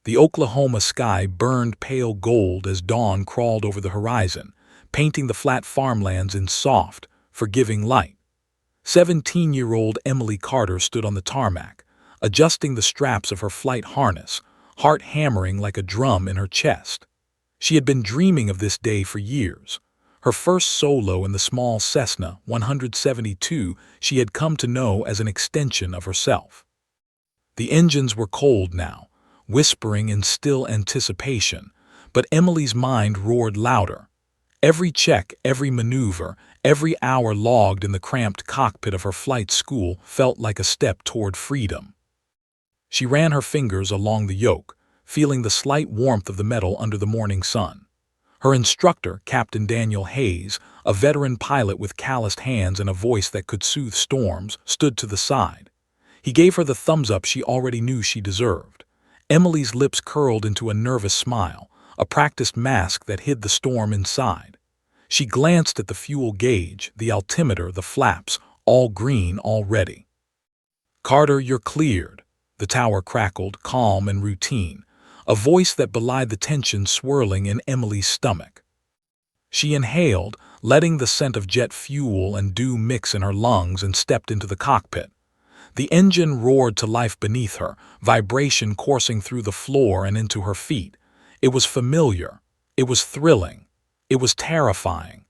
The Oklahoma sky burned pale gold as dawn crawled over the horizon, painting the flat farmlands in soft, forgiving light. 17-year-old Emily Carter stood on the tarmac, adjusting the straps of her flight harness, heart hammering like a drum in her chest. She had been dreaming of this day for years. Her first solo in the small Cessna 172 she had come to know as an extension of herself. The engines were cold now, whispering in still anticipation, but Emily's mind roared louder. Every check, every maneuver, every hour logged in the cramped cockpit of her flight school felt like a step toward freedom. She ran her fingers along the yoke, feeling the slight warmth of the metal under the morning sun. Her instructor, Captain Daniel Hayes, a veteran pilot with calloused hands and a voice that could soothe storms, stood to the side. He gave her the thumbs-up she already knew she deserved. Emily's lips curled into a nervous smile, a practiced mask that hid the storm inside. She glanced at the fuel gauge, the altimeter, the flaps, all green already. "Carter, you're cleared," the tower crackled, calm and routine, a voice that belied the tension swirling in Emily's stomach. She inhaled, letting the scent of jet fuel and dew mix in her lungs, and stepped into the cockpit. The engine roared to life beneath her, vibration coursing through the floor and into her feet. It was familiar. It was thrilling. It was terrifying.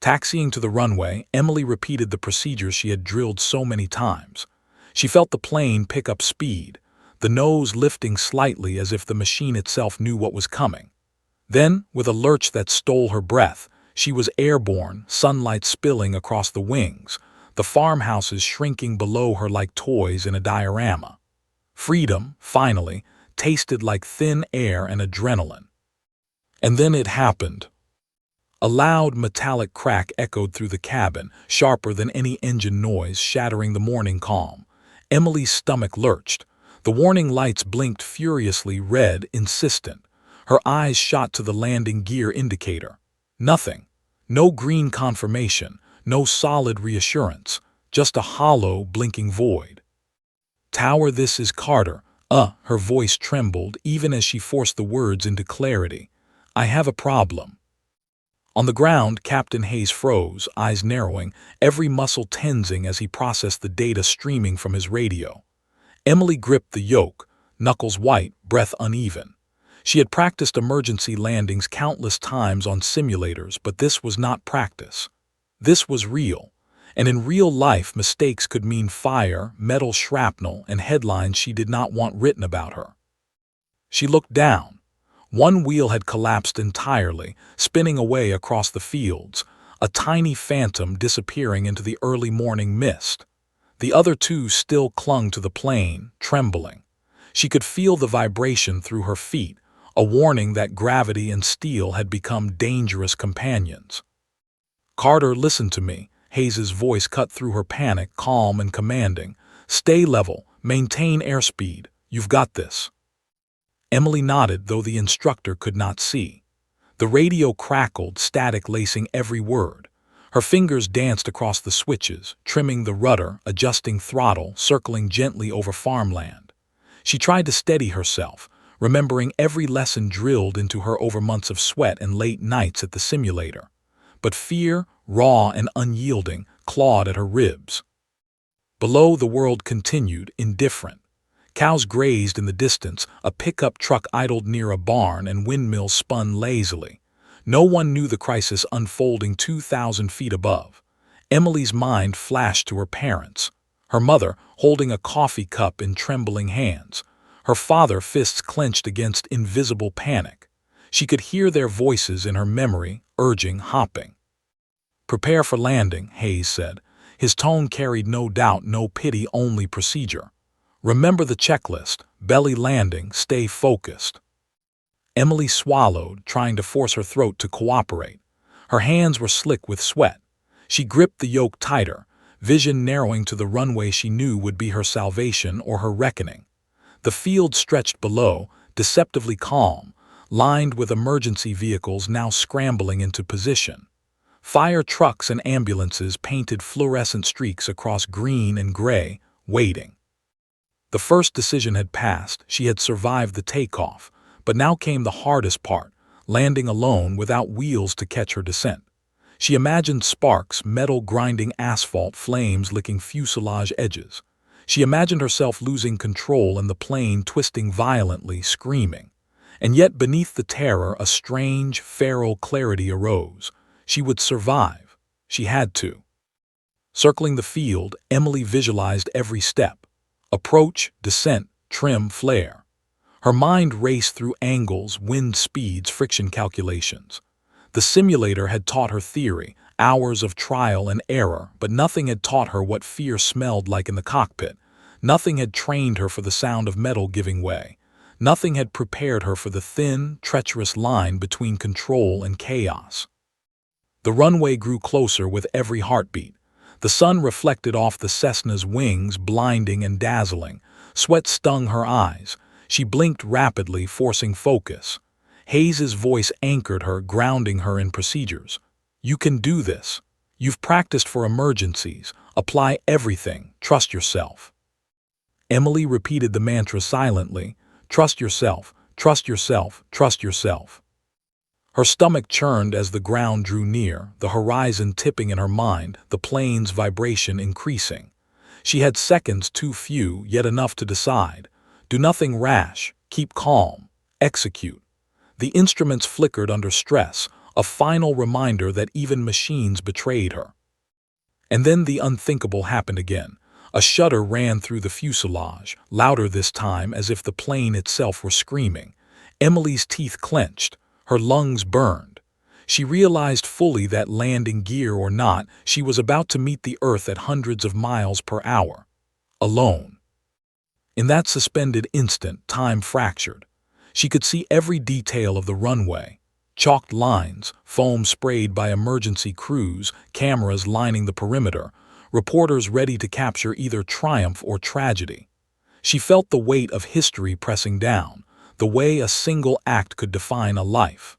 Taxiing to the runway, Emily repeated the procedures she had drilled so many times. She felt the plane pick up speed, the nose lifting slightly as if the machine itself knew what was coming. Then, with a lurch that stole her breath, she was airborne, sunlight spilling across the wings, the farmhouses shrinking below her like toys in a diorama. Freedom, finally, tasted like thin air and adrenaline. And then it happened. A loud metallic crack echoed through the cabin, sharper than any engine noise, shattering the morning calm. Emily's stomach lurched. The warning lights blinked furiously, red, insistent. Her eyes shot to the landing gear indicator. Nothing. No green confirmation, no solid reassurance, just a hollow, blinking void. "Tower, this is Carter." Her voice trembled even as she forced the words into clarity. "I have a problem." On the ground, Captain Hayes froze, eyes narrowing, every muscle tensing as he processed the data streaming from his radio. Emily gripped the yoke, knuckles white, breath uneven. She had practiced emergency landings countless times on simulators, but this was not practice. This was real, and in real life mistakes could mean fire, metal shrapnel, and headlines she did not want written about her. She looked down. One wheel had collapsed entirely, spinning away across the fields, a tiny phantom disappearing into the early morning mist. The other two still clung to the plane, trembling. She could feel the vibration through her feet, a warning that gravity and steel had become dangerous companions. "Carter, listen to me." Hayes's voice cut through her panic, calm and commanding. "Stay level, maintain airspeed. You've got this." Emily nodded, though the instructor could not see. The radio crackled, static lacing every word. Her fingers danced across the switches, trimming the rudder, adjusting throttle, circling gently over farmland. She tried to steady herself, remembering every lesson drilled into her over months of sweat and late nights at the simulator. But fear, raw and unyielding, clawed at her ribs. Below, the world continued, indifferent. Cows grazed in the distance, a pickup truck idled near a barn, and windmills spun lazily. No one knew the crisis unfolding 2,000 feet above. Emily's mind flashed to her parents. Her mother, holding a coffee cup in trembling hands. Her father, fists clenched against invisible panic. She could hear their voices in her memory, urging, hopping. "Prepare for landing," Hayes said. His tone carried no doubt, no pity, only procedure. "Remember the checklist: belly landing, stay focused." Emily swallowed, trying to force her throat to cooperate. Her hands were slick with sweat. She gripped the yoke tighter, vision narrowing to the runway she knew would be her salvation or her reckoning. The field stretched below, deceptively calm, lined with emergency vehicles now scrambling into position. Fire trucks and ambulances painted fluorescent streaks across green and gray, waiting. The first decision had passed, she had survived the takeoff, but now came the hardest part, landing alone without wheels to catch her descent. She imagined sparks, metal grinding asphalt, flames licking fuselage edges. She imagined herself losing control and the plane twisting violently, screaming. And yet beneath the terror, a strange, feral clarity arose. She would survive. She had to. Circling the field, Emily visualized every step. Approach, descent, trim, flare. Her mind raced through angles, wind speeds, friction calculations. The simulator had taught her theory, hours of trial and error, but nothing had taught her what fear smelled like in the cockpit. Nothing had trained her for the sound of metal giving way. Nothing had prepared her for the thin, treacherous line between control and chaos. The runway grew closer with every heartbeat. The sun reflected off the Cessna's wings, blinding and dazzling. Sweat stung her eyes. She blinked rapidly, forcing focus. Hayes's voice anchored her, grounding her in procedures. You can do this. You've practiced for emergencies. Apply everything. Trust yourself. Emily repeated the mantra silently. Trust yourself. Trust yourself. Trust yourself. Her stomach churned as the ground drew near, the horizon tipping in her mind, the plane's vibration increasing. She had seconds too few, yet enough to decide. Do nothing rash. Keep calm. Execute. The instruments flickered under stress, a final reminder that even machines betrayed her. And then the unthinkable happened again. A shudder ran through the fuselage, louder this time, as if the plane itself were screaming. Emily's teeth clenched. Her lungs burned. She realized fully that, landing gear or not, she was about to meet the Earth at hundreds of miles per hour. Alone. In that suspended instant, time fractured. She could see every detail of the runway. Chalked lines, foam sprayed by emergency crews, cameras lining the perimeter, reporters ready to capture either triumph or tragedy. She felt the weight of history pressing down, the way a single act could define a life.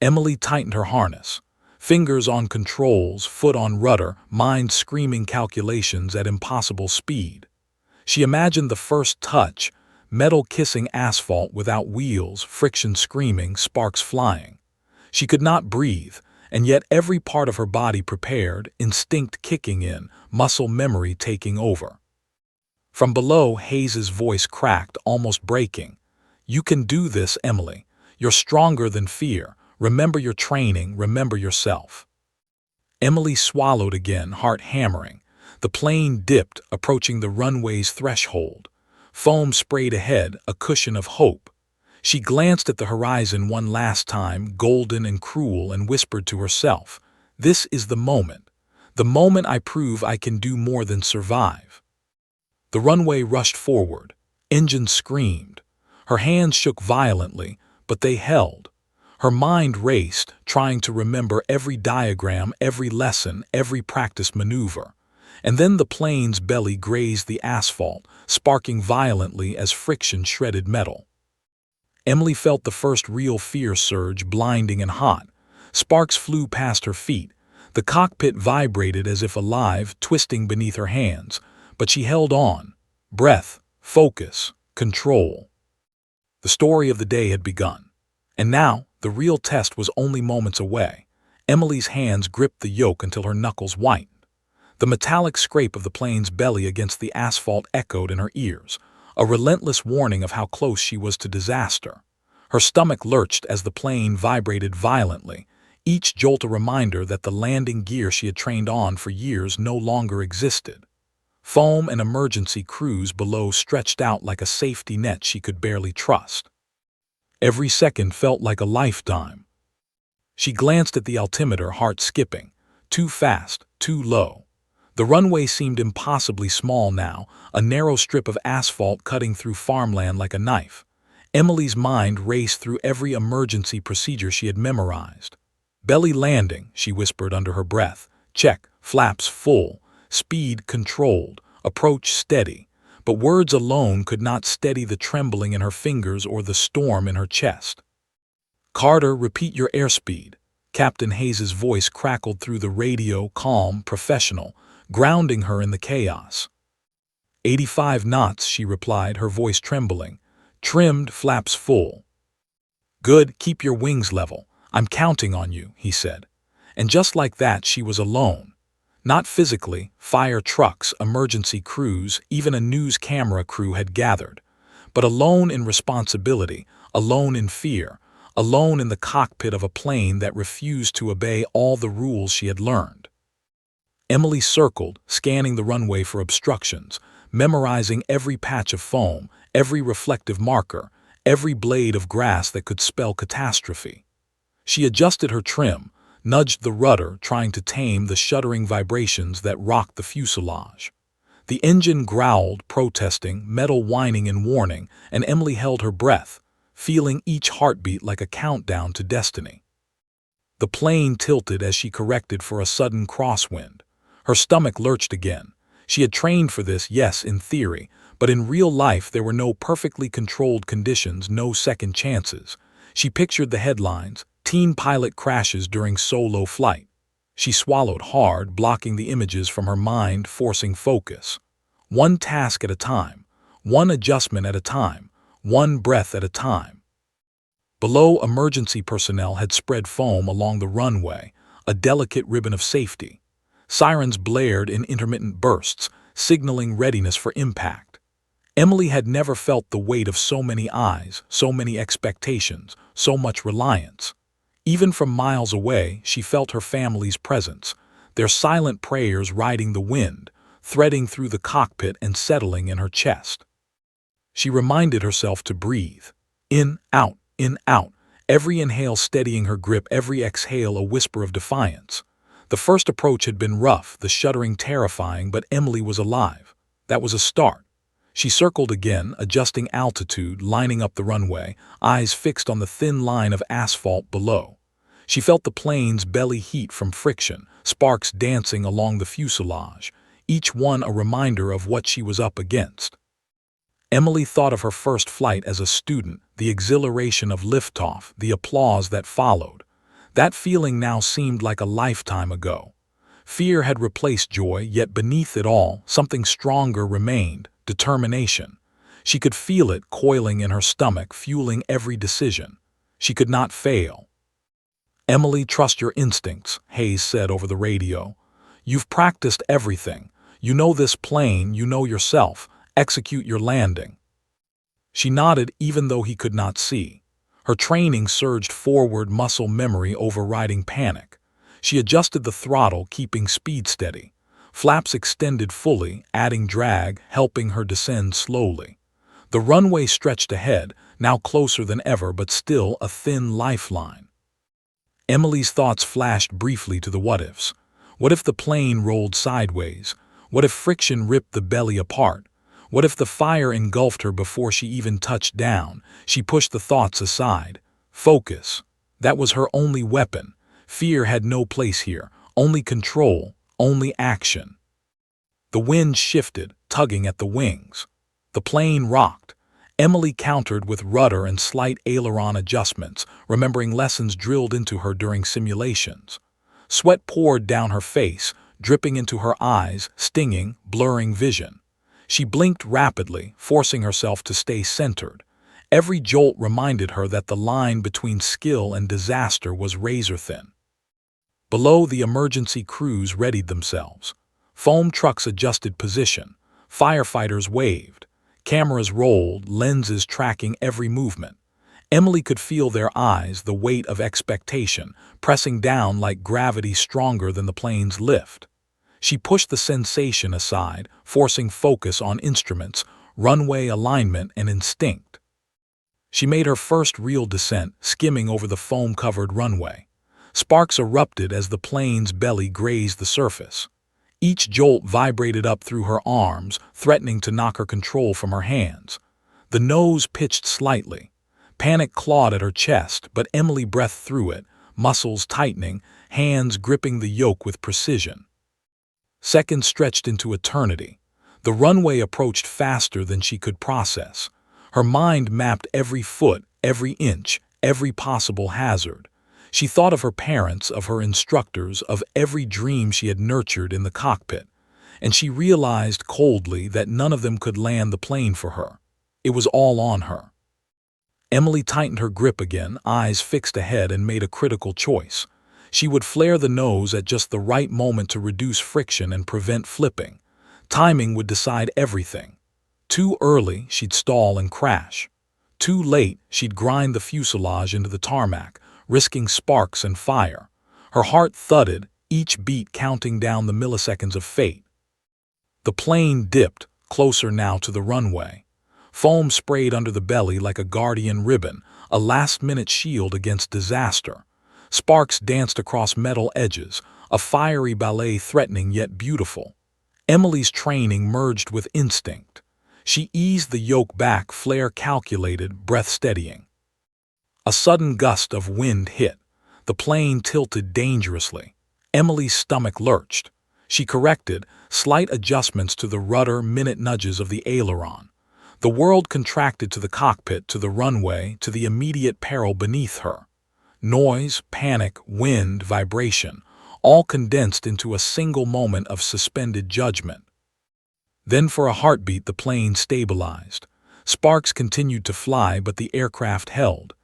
Emily tightened her harness, fingers on controls, foot on rudder, mind screaming calculations at impossible speed. She imagined the first touch, metal kissing asphalt without wheels, friction screaming, sparks flying. She could not breathe, and yet every part of her body prepared, instinct kicking in, muscle memory taking over. From below, Hayes's voice cracked, almost breaking. You can do this, Emily. You're stronger than fear. Remember your training, remember yourself. Emily swallowed again, heart hammering. The plane dipped, approaching the runway's threshold. Foam sprayed ahead, a cushion of hope. She glanced at the horizon one last time, golden and cruel, and whispered to herself, "This is the moment I prove I can do more than survive." The runway rushed forward. Engines screamed. Her hands shook violently, but they held. Her mind raced, trying to remember every diagram, every lesson, every practiced maneuver. And then the plane's belly grazed the asphalt, sparking violently as friction shredded metal. Emily felt the first real fear surge, blinding and hot. Sparks flew past her feet. The cockpit vibrated as if alive, twisting beneath her hands. But she held on. Breath, focus, control. The story of the day had begun. And now, the real test was only moments away. Emily's hands gripped the yoke until her knuckles whitened. The metallic scrape of the plane's belly against the asphalt echoed in her ears, a relentless warning of how close she was to disaster. Her stomach lurched as the plane vibrated violently, each jolt a reminder that the landing gear she had trained on for years no longer existed. Foam and emergency crews below stretched out like a safety net she could barely trust. Every second felt like a lifetime. She glanced at the altimeter, heart skipping. Too fast, too low. The runway seemed impossibly small now, a narrow strip of asphalt cutting through farmland like a knife. Emily's mind raced through every emergency procedure she had memorized. Belly landing, she whispered under her breath. Check, flaps full, speed controlled, approach steady. But words alone could not steady the trembling in her fingers or the storm in her chest. Carter, repeat your airspeed. Captain Hayes's voice crackled through the radio, calm, professional, grounding her in the chaos. "85 knots," she replied, her voice trembling. "Trimmed, flaps full." "Good, keep your wings level. I'm counting on you," he said. And just like that, she was alone. Not physically, fire trucks, emergency crews, even a news camera crew had gathered. But alone in responsibility, alone in fear, alone in the cockpit of a plane that refused to obey all the rules she had learned. Emily circled, scanning the runway for obstructions, memorizing every patch of foam, every reflective marker, every blade of grass that could spell catastrophe. She adjusted her trim, nudged the rudder, trying to tame the shuddering vibrations that rocked the fuselage. The engine growled, protesting, metal whining in warning, and Emily held her breath, feeling each heartbeat like a countdown to destiny. The plane tilted as she corrected for a sudden crosswind. Her stomach lurched again. She had trained for this, yes, in theory, but in real life there were no perfectly controlled conditions, no second chances. She pictured the headlines: teen pilot crashes during solo flight. She swallowed hard, blocking the images from her mind, forcing focus. One task at a time, one adjustment at a time, one breath at a time. Below, emergency personnel had spread foam along the runway, a delicate ribbon of safety. Sirens blared in intermittent bursts, signaling readiness for impact. Emily had never felt the weight of so many eyes, so many expectations, so much reliance. Even from miles away, she felt her family's presence, their silent prayers riding the wind, threading through the cockpit and settling in her chest. She reminded herself to breathe. In, out, every inhale steadying her grip, every exhale a whisper of defiance. The first approach had been rough, the shuddering terrifying, but Emily was alive. That was a start. She circled again, adjusting altitude, lining up the runway, eyes fixed on the thin line of asphalt below. She felt the plane's belly heat from friction, sparks dancing along the fuselage, each one a reminder of what she was up against. Emily thought of her first flight as a student, the exhilaration of liftoff, the applause that followed. That feeling now seemed like a lifetime ago. Fear had replaced joy, yet beneath it all, something stronger remained: determination. She could feel it coiling in her stomach, fueling every decision. She could not fail. "Emily, trust your instincts," Hayes said over the radio. "You've practiced everything. You know this plane, you know yourself. Execute your landing." She nodded even though he could not see. Her training surged forward, muscle memory overriding panic. She adjusted the throttle, keeping speed steady. Flaps extended fully, adding drag, helping her descend slowly. The runway stretched ahead, now closer than ever, but still a thin lifeline. Emily's thoughts flashed briefly to the what-ifs. What if the plane rolled sideways? What if friction ripped the belly apart? What if the fire engulfed her before she even touched down? She pushed the thoughts aside. Focus. That was her only weapon. Fear had no place here. Only control, only action. The wind shifted, tugging at the wings. The plane rocked. Emily countered with rudder and slight aileron adjustments, remembering lessons drilled into her during simulations. Sweat poured down her face, dripping into her eyes, stinging, blurring vision. She blinked rapidly, forcing herself to stay centered. Every jolt reminded her that the line between skill and disaster was razor-thin. Below, the emergency crews readied themselves. Foam trucks adjusted position. Firefighters waved. Cameras rolled, lenses tracking every movement. Emily could feel their eyes, the weight of expectation, pressing down like gravity stronger than the plane's lift. She pushed the sensation aside, forcing focus on instruments, runway alignment, and instinct. She made her first real descent, skimming over the foam-covered runway. Sparks erupted as the plane's belly grazed the surface. Each jolt vibrated up through her arms, threatening to knock her control from her hands. The nose pitched slightly. Panic clawed at her chest, but Emily breathed through it, muscles tightening, hands gripping the yoke with precision. Seconds stretched into eternity. The runway approached faster than she could process. Her mind mapped every foot, every inch, every possible hazard. She thought of her parents, of her instructors, of every dream she had nurtured in the cockpit. and she realized coldly that none of them could land the plane for her. It was all on her. Emily tightened her grip again, eyes fixed ahead, and made a critical choice. She would flare the nose at just the right moment to reduce friction and prevent flipping. Timing would decide everything. Too early, she'd stall and crash. Too late, she'd grind the fuselage into the tarmac, risking sparks and fire. Her heart thudded, each beat counting down the milliseconds of fate. The plane dipped, closer now to the runway. Foam sprayed under the belly like a guardian ribbon, a last-minute shield against disaster. Sparks danced across metal edges, a fiery ballet threatening yet beautiful. Emily's training merged with instinct. She eased the yoke back, flare calculated, breath steadying. A sudden gust of wind hit. The plane tilted dangerously. Emily's stomach lurched. She corrected, slight adjustments to the rudder, minute nudges of the aileron. The world contracted to the cockpit, to the runway, to the immediate peril beneath her. Noise, panic, wind, vibration, all condensed into a single moment of suspended judgment. Then for a heartbeat the plane stabilized. Sparks continued to fly, but the aircraft held.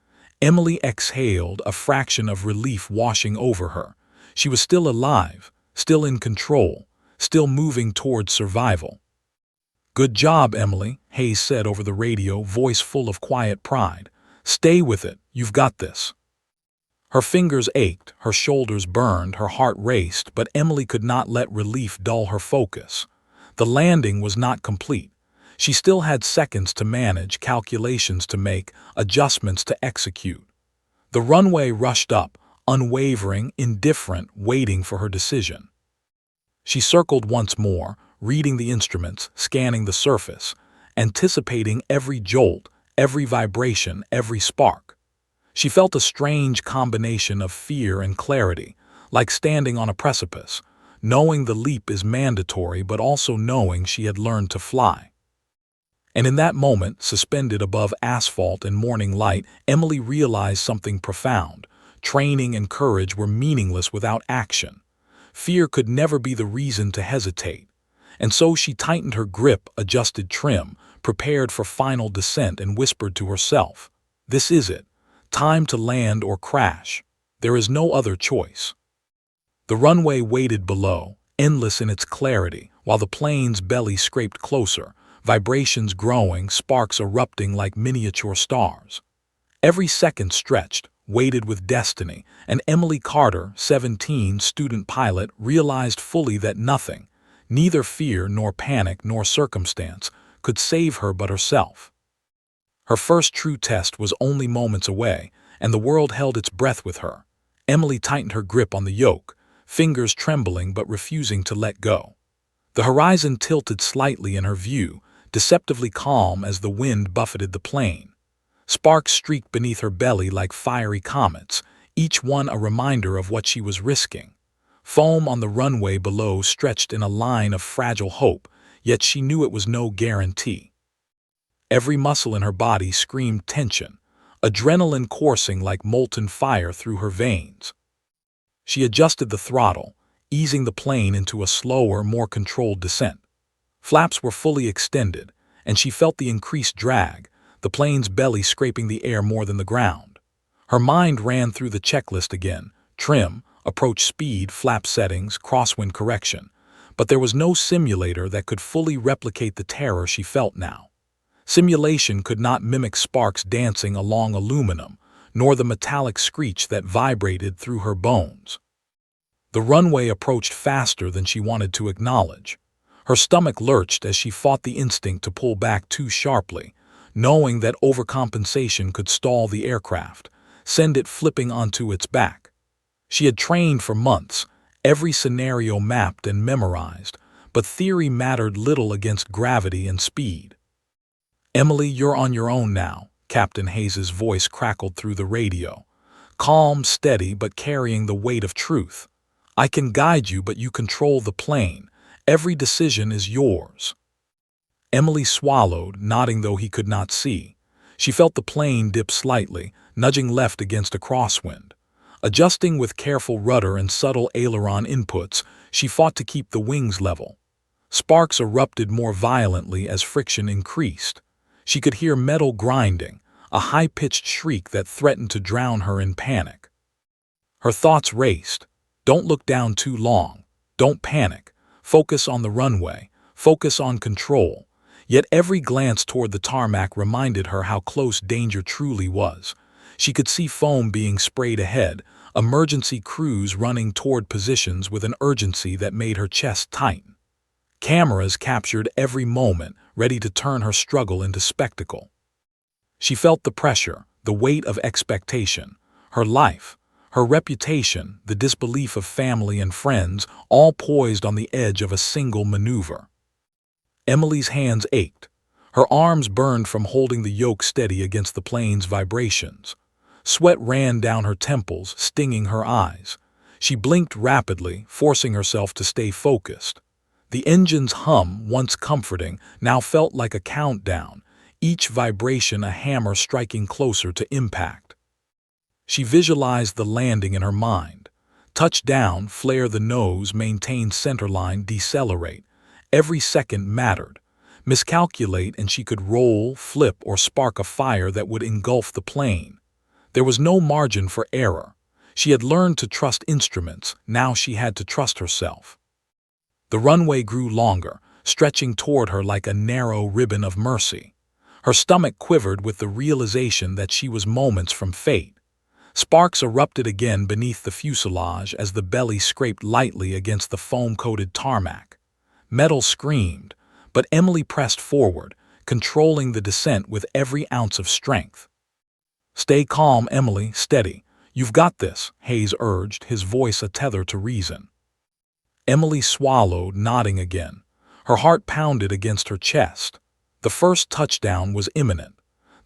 Emily exhaled, a fraction of relief washing over her. She was still alive, still in control, still moving towards survival. "Good job, Emily," Hayes said over the radio, voice full of quiet pride. "Stay with it, you've got this." Her fingers ached, her shoulders burned, her heart raced, but Emily could not let relief dull her focus. The landing was not complete. She still had seconds to manage, calculations to make, adjustments to execute. The runway rushed up, unwavering, indifferent, waiting for her decision. She circled once more, reading the instruments, scanning the surface, anticipating every jolt, every vibration, every spark. She felt a strange combination of fear and clarity, like standing on a precipice, knowing the leap is mandatory but also knowing she had learned to fly. And in that moment, suspended above asphalt and morning light, Emily realized something profound. Training and courage were meaningless without action. Fear could never be the reason to hesitate. And so she tightened her grip, adjusted trim, prepared for final descent, and whispered to herself, "This is it. Time to land or crash. There is no other choice." The runway waited below, endless in its clarity, while the plane's belly scraped closer, vibrations growing, sparks erupting like miniature stars. Every second stretched, weighted with destiny, and Emily Carter, 17, student pilot, realized fully that nothing, neither fear nor panic nor circumstance, could save her but herself. Her first true test was only moments away, and the world held its breath with her. Emily tightened her grip on the yoke, fingers trembling but refusing to let go. The horizon tilted slightly in her view, deceptively calm as the wind buffeted the plane. Sparks streaked beneath her belly like fiery comets, each one a reminder of what she was risking. Foam on the runway below stretched in a line of fragile hope, yet she knew it was no guarantee. Every muscle in her body screamed tension, adrenaline coursing like molten fire through her veins. She adjusted the throttle, easing the plane into a slower, more controlled descent. Flaps were fully extended, and she felt the increased drag, the plane's belly scraping the air more than the ground. Her mind ran through the checklist again: trim, approach speed, flap settings, crosswind correction. But there was no simulator that could fully replicate the terror she felt now. Simulation could not mimic sparks dancing along aluminum, nor the metallic screech that vibrated through her bones. The runway approached faster than she wanted to acknowledge. Her stomach lurched as she fought the instinct to pull back too sharply, knowing that overcompensation could stall the aircraft, send it flipping onto its back. She had trained for months, every scenario mapped and memorized, but theory mattered little against gravity and speed. "Emily, you're on your own now," Captain Hayes's voice crackled through the radio. Calm, steady, but carrying the weight of truth. "I can guide you, but you control the plane. Every decision is yours." Emily swallowed, nodding though he could not see. She felt the plane dip slightly, nudging left against a crosswind. Adjusting with careful rudder and subtle aileron inputs, she fought to keep the wings level. Sparks erupted more violently as friction increased. She could hear metal grinding, a high-pitched shriek that threatened to drown her in panic. Her thoughts raced. Don't look down too long. Don't panic. Focus on the runway. Focus on control. Yet every glance toward the tarmac reminded her how close danger truly was. She could see foam being sprayed ahead, emergency crews running toward positions with an urgency that made her chest tighten. Cameras captured every moment, ready to turn her struggle into spectacle. She felt the pressure, the weight of expectation. Her life, her reputation, the disbelief of family and friends, all poised on the edge of a single maneuver. Emily's hands ached. Her arms burned from holding the yoke steady against the plane's vibrations. Sweat ran down her temples, stinging her eyes. She blinked rapidly, forcing herself to stay focused. The engine's hum, once comforting, now felt like a countdown, each vibration a hammer striking closer to impact. She visualized the landing in her mind. Touch down, flare the nose, maintain centerline, decelerate. Every second mattered. Miscalculate and she could roll, flip, or spark a fire that would engulf the plane. There was no margin for error. She had learned to trust instruments, now she had to trust herself. The runway grew longer, stretching toward her like a narrow ribbon of mercy. Her stomach quivered with the realization that she was moments from fate. Sparks erupted again beneath the fuselage as the belly scraped lightly against the foam-coated tarmac. Metal screamed, but Emily pressed forward, controlling the descent with every ounce of strength. "Stay calm, Emily, steady. You've got this," Hayes urged, his voice a tether to reason. Emily swallowed, nodding again. Her heart pounded against her chest. The first touchdown was imminent.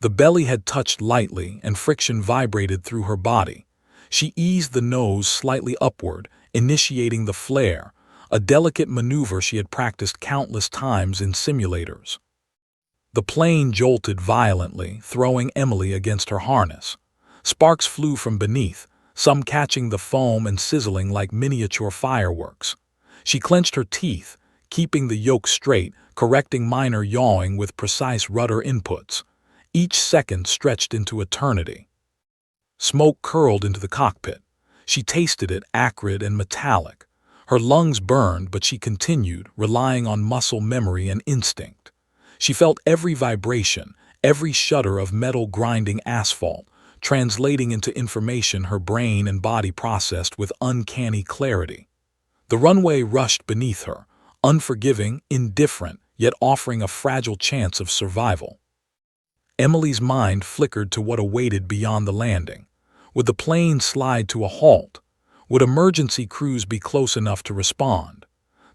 The belly had touched lightly, and friction vibrated through her body. She eased the nose slightly upward, initiating the flare, a delicate maneuver she had practiced countless times in simulators. The plane jolted violently, throwing Emily against her harness. Sparks flew from beneath, some catching the foam and sizzling like miniature fireworks. She clenched her teeth, keeping the yoke straight, correcting minor yawing with precise rudder inputs. Each second stretched into eternity. Smoke curled into the cockpit. She tasted it, acrid and metallic. Her lungs burned, but she continued, relying on muscle memory and instinct. She felt every vibration, every shudder of metal grinding asphalt, translating into information her brain and body processed with uncanny clarity. The runway rushed beneath her, unforgiving, indifferent, yet offering a fragile chance of survival. Emily's mind flickered to what awaited beyond the landing. Would the plane slide to a halt? Would emergency crews be close enough to respond?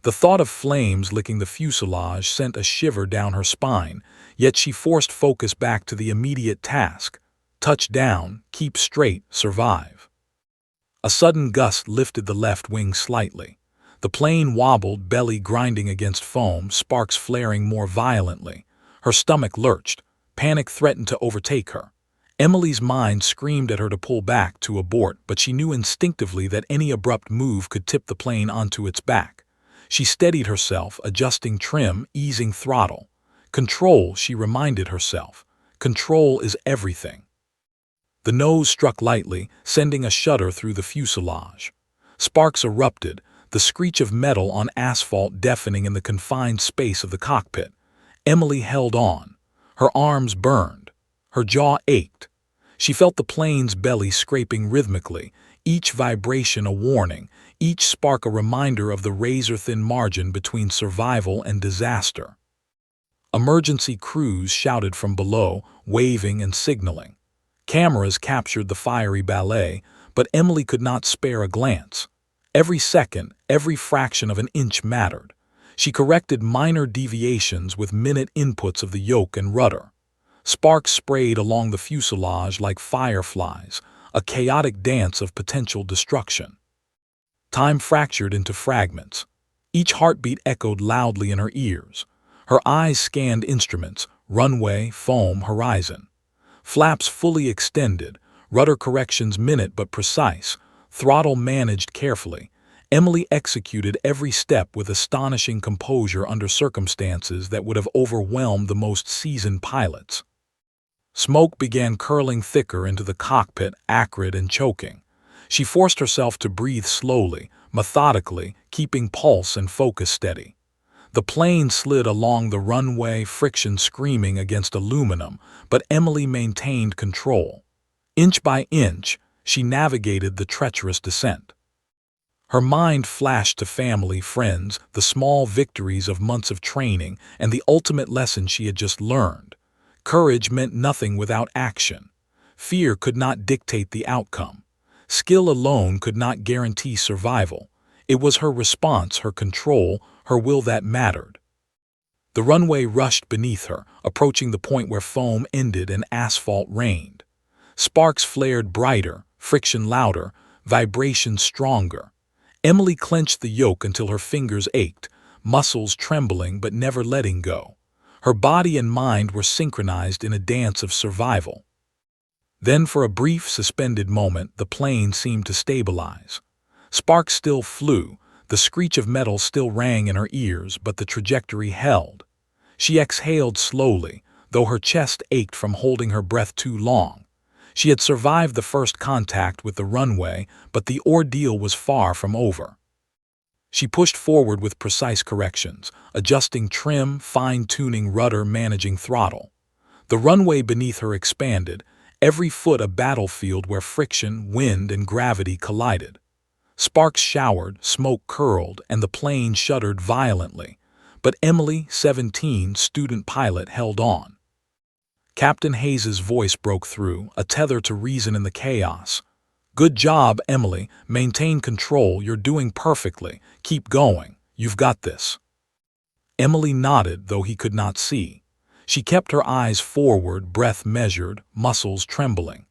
The thought of flames licking the fuselage sent a shiver down her spine, yet she forced focus back to the immediate task. Touch down, keep straight, survive. A sudden gust lifted the left wing slightly. The plane wobbled, belly grinding against foam, sparks flaring more violently. Her stomach lurched. Panic threatened to overtake her. Emily's mind screamed at her to pull back, to abort, but she knew instinctively that any abrupt move could tip the plane onto its back. She steadied herself, adjusting trim, easing throttle. Control, she reminded herself. Control is everything. The nose struck lightly, sending a shudder through the fuselage. Sparks erupted, the screech of metal on asphalt deafening in the confined space of the cockpit. Emily held on. Her arms burned. Her jaw ached. She felt the plane's belly scraping rhythmically, each vibration a warning, each spark a reminder of the razor-thin margin between survival and disaster. Emergency crews shouted from below, waving and signaling. Cameras captured the fiery ballet, but Emily could not spare a glance. Every second, every fraction of an inch mattered. She corrected minor deviations with minute inputs of the yoke and rudder. Sparks sprayed along the fuselage like fireflies, a chaotic dance of potential destruction. Time fractured into fragments. Each heartbeat echoed loudly in her ears. Her eyes scanned instruments, runway, foam, horizon. Flaps fully extended, rudder corrections minute but precise, throttle managed carefully. Emily executed every step with astonishing composure under circumstances that would have overwhelmed the most seasoned pilots. Smoke began curling thicker into the cockpit, acrid and choking. She forced herself to breathe slowly, methodically, keeping pulse and focus steady. The plane slid along the runway, friction screaming against aluminum, but Emily maintained control. Inch by inch, she navigated the treacherous descent. Her mind flashed to family, friends, the small victories of months of training, and the ultimate lesson she had just learned. Courage meant nothing without action. Fear could not dictate the outcome. Skill alone could not guarantee survival. It was her response, her control, her will that mattered. The runway rushed beneath her, approaching the point where foam ended and asphalt reigned. Sparks flared brighter, friction louder, vibration stronger. Emily clenched the yoke until her fingers ached, muscles trembling but never letting go. Her body and mind were synchronized in a dance of survival. Then, for a brief, suspended moment, the plane seemed to stabilize. Sparks still flew, the screech of metal still rang in her ears, but the trajectory held. She exhaled slowly, though her chest ached from holding her breath too long. She had survived the first contact with the runway, but the ordeal was far from over. She pushed forward with precise corrections, adjusting trim, fine-tuning rudder, managing throttle. The runway beneath her expanded, every foot a battlefield where friction, wind, and gravity collided. Sparks showered, smoke curled, and the plane shuddered violently. But Emily, 17, student pilot, held on. Captain Hayes's voice broke through, a tether to reason in the chaos. "Good job, Emily. Maintain control. You're doing perfectly. Keep going. You've got this." Emily nodded, though he could not see. She kept her eyes forward, breath measured, muscles trembling.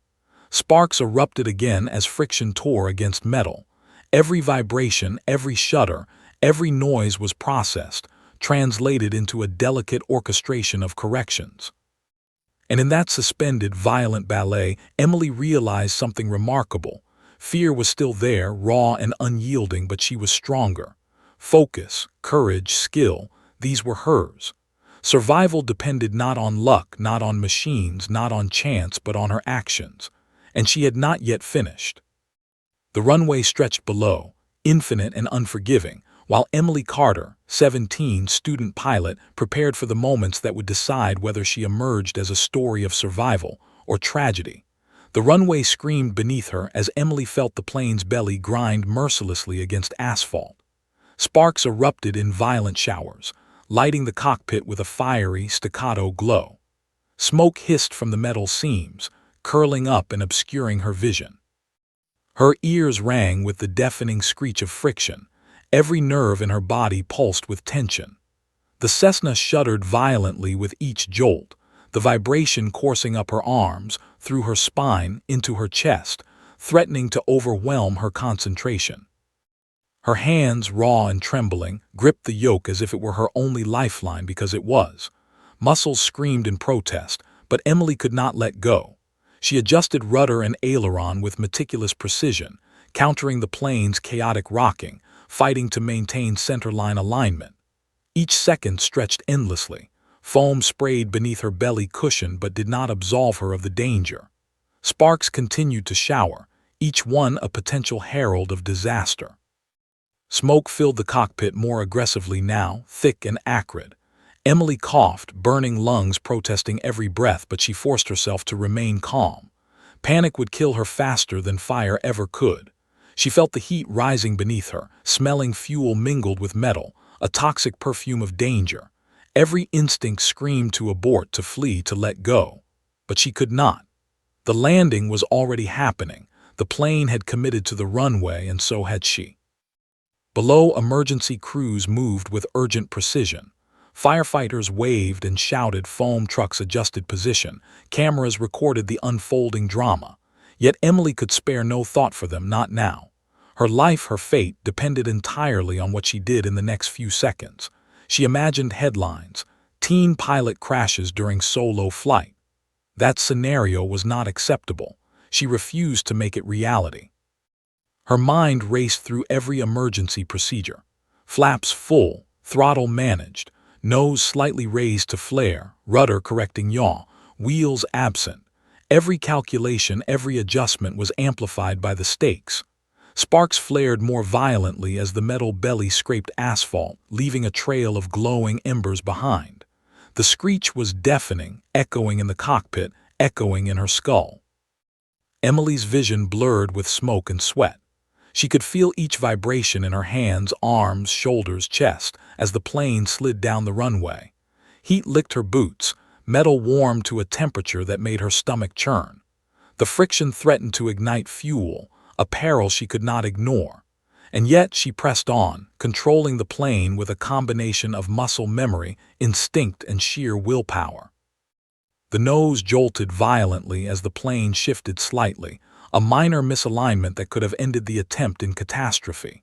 Sparks erupted again as friction tore against metal. Every vibration, every shudder, every noise was processed, translated into a delicate orchestration of corrections. And in that suspended, violent ballet, Emily realized something remarkable. Fear was still there, raw and unyielding, but she was stronger. Focus, courage, skill, these were hers. Survival depended not on luck, not on machines, not on chance, but on her actions. And she had not yet finished. The runway stretched below, infinite and unforgiving, while Emily Carter, 17, student pilot, prepared for the moments that would decide whether she emerged as a story of survival or tragedy. The runway screamed beneath her as Emily felt the plane's belly grind mercilessly against asphalt. Sparks erupted in violent showers, lighting the cockpit with a fiery, staccato glow. Smoke hissed from the metal seams, curling up and obscuring her vision. Her ears rang with the deafening screech of friction. Every nerve in her body pulsed with tension. The Cessna shuddered violently with each jolt, the vibration coursing up her arms, through her spine, into her chest, threatening to overwhelm her concentration. Her hands, raw and trembling, gripped the yoke as if it were her only lifeline, because it was. Muscles screamed in protest, but Emily could not let go. She adjusted rudder and aileron with meticulous precision, countering the plane's chaotic rocking, fighting to maintain centerline alignment. Each second stretched endlessly. Foam sprayed beneath her belly cushion but did not absolve her of the danger. Sparks continued to shower, each one a potential herald of disaster. Smoke filled the cockpit more aggressively now, thick and acrid. Emily coughed, burning lungs protesting every breath, but she forced herself to remain calm. Panic would kill her faster than fire ever could. She felt the heat rising beneath her, smelling fuel mingled with metal, a toxic perfume of danger. Every instinct screamed to abort, to flee, to let go. But she could not. The landing was already happening. The plane had committed to the runway, and so had she. Below, emergency crews moved with urgent precision. Firefighters waved and shouted, foam trucks adjusted position, cameras recorded the unfolding drama. Yet Emily could spare no thought for them, not now. Her life, her fate, depended entirely on what she did in the next few seconds. She imagined headlines, teen pilot crashes during solo flight. That scenario was not acceptable. She refused to make it reality. Her mind raced through every emergency procedure. Flaps full, throttle managed, nose slightly raised to flare, rudder correcting yaw, wheels absent. Every calculation, every adjustment was amplified by the stakes. Sparks flared more violently as the metal belly scraped asphalt, leaving a trail of glowing embers behind. The screech was deafening, echoing in the cockpit, echoing in her skull. Emily's vision blurred with smoke and sweat. She could feel each vibration in her hands, arms, shoulders, chest, as the plane slid down the runway. Heat licked her boots, metal warmed to a temperature that made her stomach churn. The friction threatened to ignite fuel, a peril she could not ignore. And yet she pressed on, controlling the plane with a combination of muscle memory, instinct, and sheer willpower. The nose jolted violently as the plane shifted slightly, a minor misalignment that could have ended the attempt in catastrophe.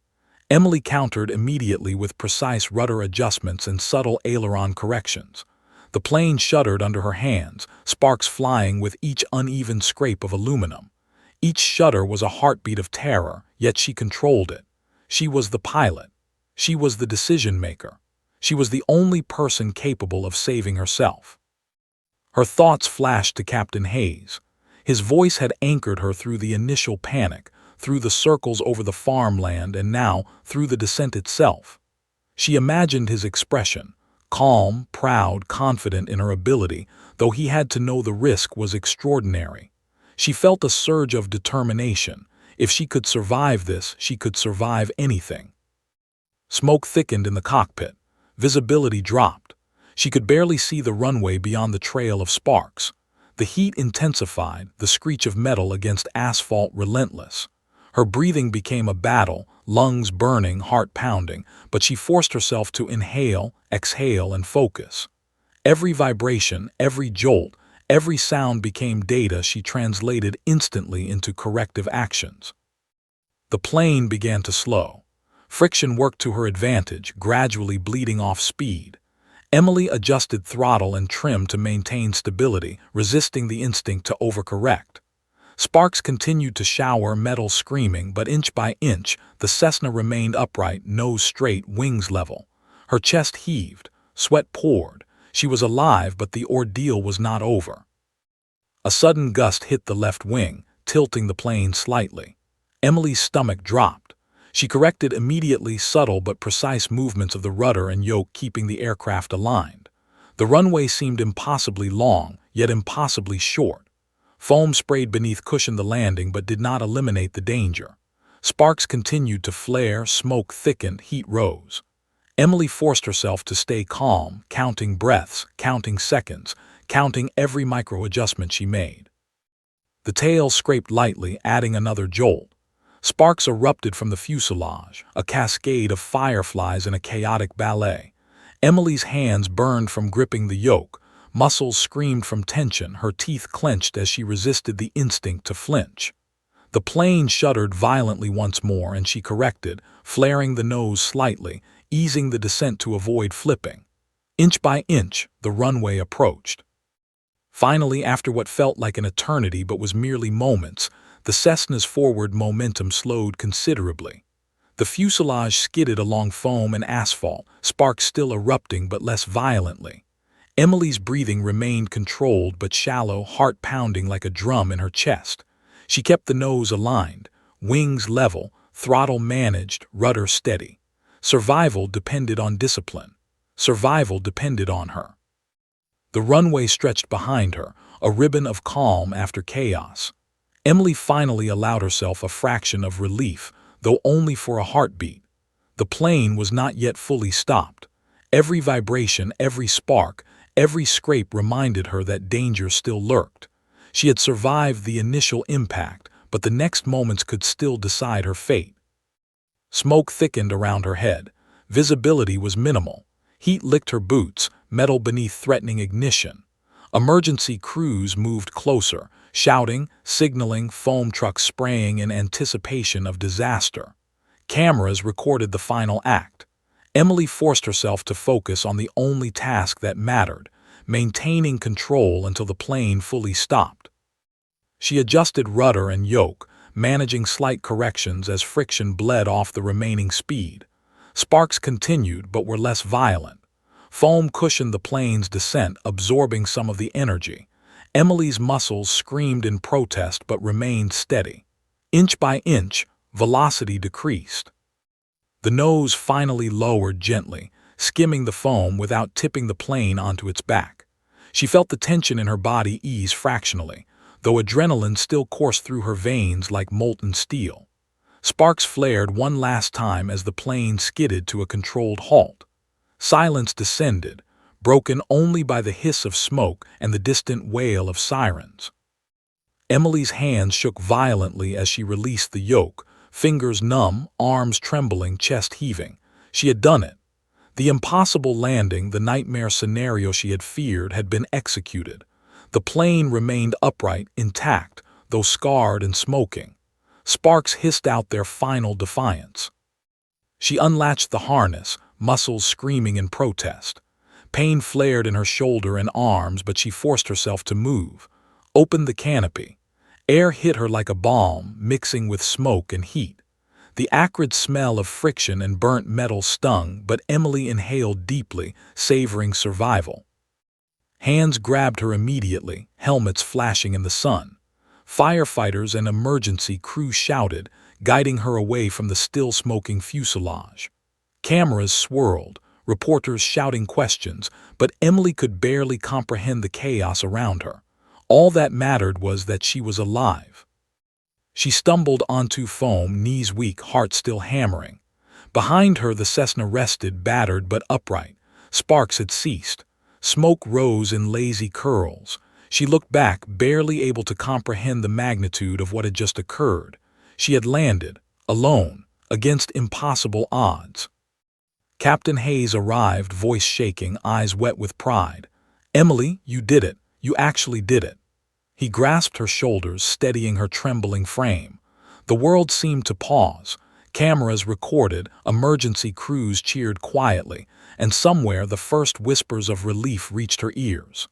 Emily countered immediately with precise rudder adjustments and subtle aileron corrections. The plane shuddered under her hands, sparks flying with each uneven scrape of aluminum. Each shudder was a heartbeat of terror, yet she controlled it. She was the pilot. She was the decision-maker. She was the only person capable of saving herself. Her thoughts flashed to Captain Hayes. His voice had anchored her through the initial panic, through the circles over the farmland, and now through the descent itself. She imagined his expression, calm, proud, confident in her ability, though he had to know the risk was extraordinary. She felt a surge of determination. If she could survive this, she could survive anything. Smoke thickened in the cockpit. Visibility dropped. She could barely see the runway beyond the trail of sparks. The heat intensified, the screech of metal against asphalt relentless. Her breathing became a battle, lungs burning, heart pounding, but she forced herself to inhale, exhale, and focus. Every vibration, every jolt, every sound became data she translated instantly into corrective actions. The plane began to slow. Friction worked to her advantage, gradually bleeding off speed. Emily adjusted throttle and trim to maintain stability, resisting the instinct to overcorrect. Sparks continued to shower, metal screaming, but inch by inch, the Cessna remained upright, nose straight, wings level. Her chest heaved, sweat poured. She was alive, but the ordeal was not over. A sudden gust hit the left wing, tilting the plane slightly. Emily's stomach dropped. She corrected immediately, subtle but precise movements of the rudder and yoke keeping the aircraft aligned. The runway seemed impossibly long, yet impossibly short. Foam sprayed beneath cushioned the landing but did not eliminate the danger. Sparks continued to flare, smoke thickened, heat rose. Emily forced herself to stay calm, counting breaths, counting seconds, counting every micro-adjustment she made. The tail scraped lightly, adding another jolt. Sparks erupted from the fuselage, a cascade of fireflies in a chaotic ballet. Emily's hands burned from gripping the yoke, muscles screamed from tension, her teeth clenched as she resisted the instinct to flinch. The plane shuddered violently once more, and she corrected, flaring the nose slightly, easing the descent to avoid flipping. Inch by inch, the runway approached. Finally, after what felt like an eternity but was merely moments, the Cessna's forward momentum slowed considerably. The fuselage skidded along foam and asphalt, sparks still erupting but less violently. Emily's breathing remained controlled but shallow, heart pounding like a drum in her chest. She kept the nose aligned, wings level, throttle managed, rudder steady. Survival depended on discipline. Survival depended on her. The runway stretched behind her, a ribbon of calm after chaos. Emily finally allowed herself a fraction of relief, though only for a heartbeat. The plane was not yet fully stopped. Every vibration, every spark, every scrape reminded her that danger still lurked. She had survived the initial impact, but the next moments could still decide her fate. Smoke thickened around her head. Visibility was minimal. Heat licked her boots, metal beneath threatening ignition. Emergency crews moved closer, shouting, signaling, foam trucks spraying in anticipation of disaster. Cameras recorded the final act. Emily forced herself to focus on the only task that mattered, maintaining control until the plane fully stopped. She adjusted rudder and yoke, managing slight corrections as friction bled off the remaining speed. Sparks continued but were less violent. Foam cushioned the plane's descent, absorbing some of the energy. Emily's muscles screamed in protest but remained steady. Inch by inch, velocity decreased. The nose finally lowered gently, skimming the foam without tipping the plane onto its back. She felt the tension in her body ease fractionally, though adrenaline still coursed through her veins like molten steel. Sparks flared one last time as the plane skidded to a controlled halt. Silence descended, broken only by the hiss of smoke and the distant wail of sirens. Emily's hands shook violently as she released the yoke, fingers numb, arms trembling, chest heaving. She had done it. The impossible landing, the nightmare scenario she had feared, had been executed. The plane remained upright, intact, though scarred and smoking. Sparks hissed out their final defiance. She unlatched the harness, muscles screaming in protest. Pain flared in her shoulder and arms, but she forced herself to move. Opened the canopy. Air hit her like a balm, mixing with smoke and heat. The acrid smell of friction and burnt metal stung, but Emily inhaled deeply, savoring survival. Hands grabbed her immediately, helmets flashing in the sun. Firefighters and emergency crew shouted, guiding her away from the still-smoking fuselage. Cameras swirled, reporters shouting questions, but Emily could barely comprehend the chaos around her. All that mattered was that she was alive. She stumbled onto foam, knees weak, heart still hammering. Behind her, the Cessna rested, battered but upright. Sparks had ceased. Smoke rose in lazy curls. She looked back, barely able to comprehend the magnitude of what had just occurred. She had landed, alone, against impossible odds. Captain Hayes arrived, voice shaking, eyes wet with pride. "Emily, you did it. You actually did it." He grasped her shoulders, steadying her trembling frame. The world seemed to pause. Cameras recorded, emergency crews cheered quietly, and somewhere the first whispers of relief reached her ears.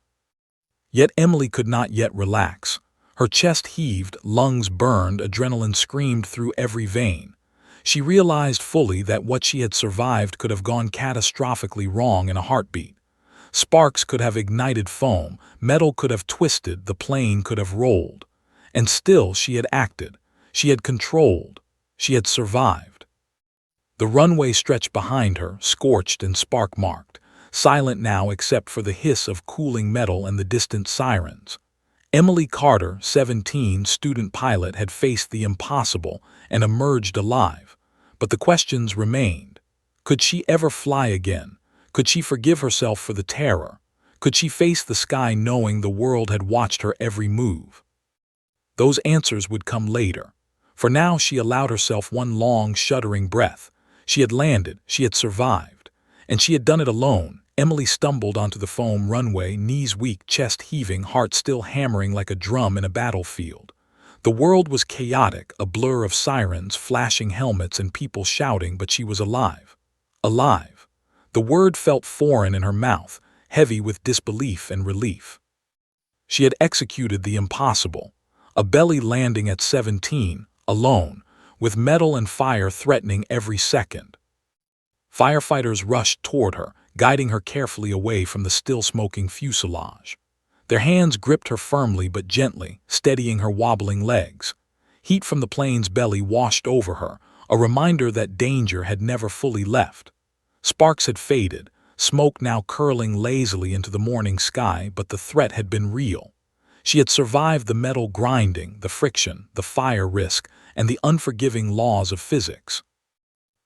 Yet Emily could not yet relax. Her chest heaved, lungs burned, adrenaline screamed through every vein. She realized fully that what she had survived could have gone catastrophically wrong in a heartbeat. Sparks could have ignited foam, metal could have twisted, the plane could have rolled. And still she had acted. She had controlled. She had survived. The runway stretched behind her, scorched and spark-marked, silent now except for the hiss of cooling metal and the distant sirens. Emily Carter, 17, student pilot, had faced the impossible and emerged alive. But the questions remained. Could she ever fly again? Could she forgive herself for the terror? Could she face the sky knowing the world had watched her every move? Those answers would come later. For now she allowed herself one long, shuddering breath. She had landed, she had survived. And she had done it alone. Emily stumbled onto the foam runway, knees weak, chest heaving, heart still hammering like a drum in a battlefield. The world was chaotic, a blur of sirens, flashing helmets, and people shouting, but she was alive. Alive. The word felt foreign in her mouth, heavy with disbelief and relief. She had executed the impossible. A belly landing at 17, alone, with metal and fire threatening every second. Firefighters rushed toward her, guiding her carefully away from the still-smoking fuselage. Their hands gripped her firmly but gently, steadying her wobbling legs. Heat from the plane's belly washed over her, a reminder that danger had never fully left. Sparks had faded, smoke now curling lazily into the morning sky, but the threat had been real. She had survived the metal grinding, the friction, the fire risk, and the unforgiving laws of physics.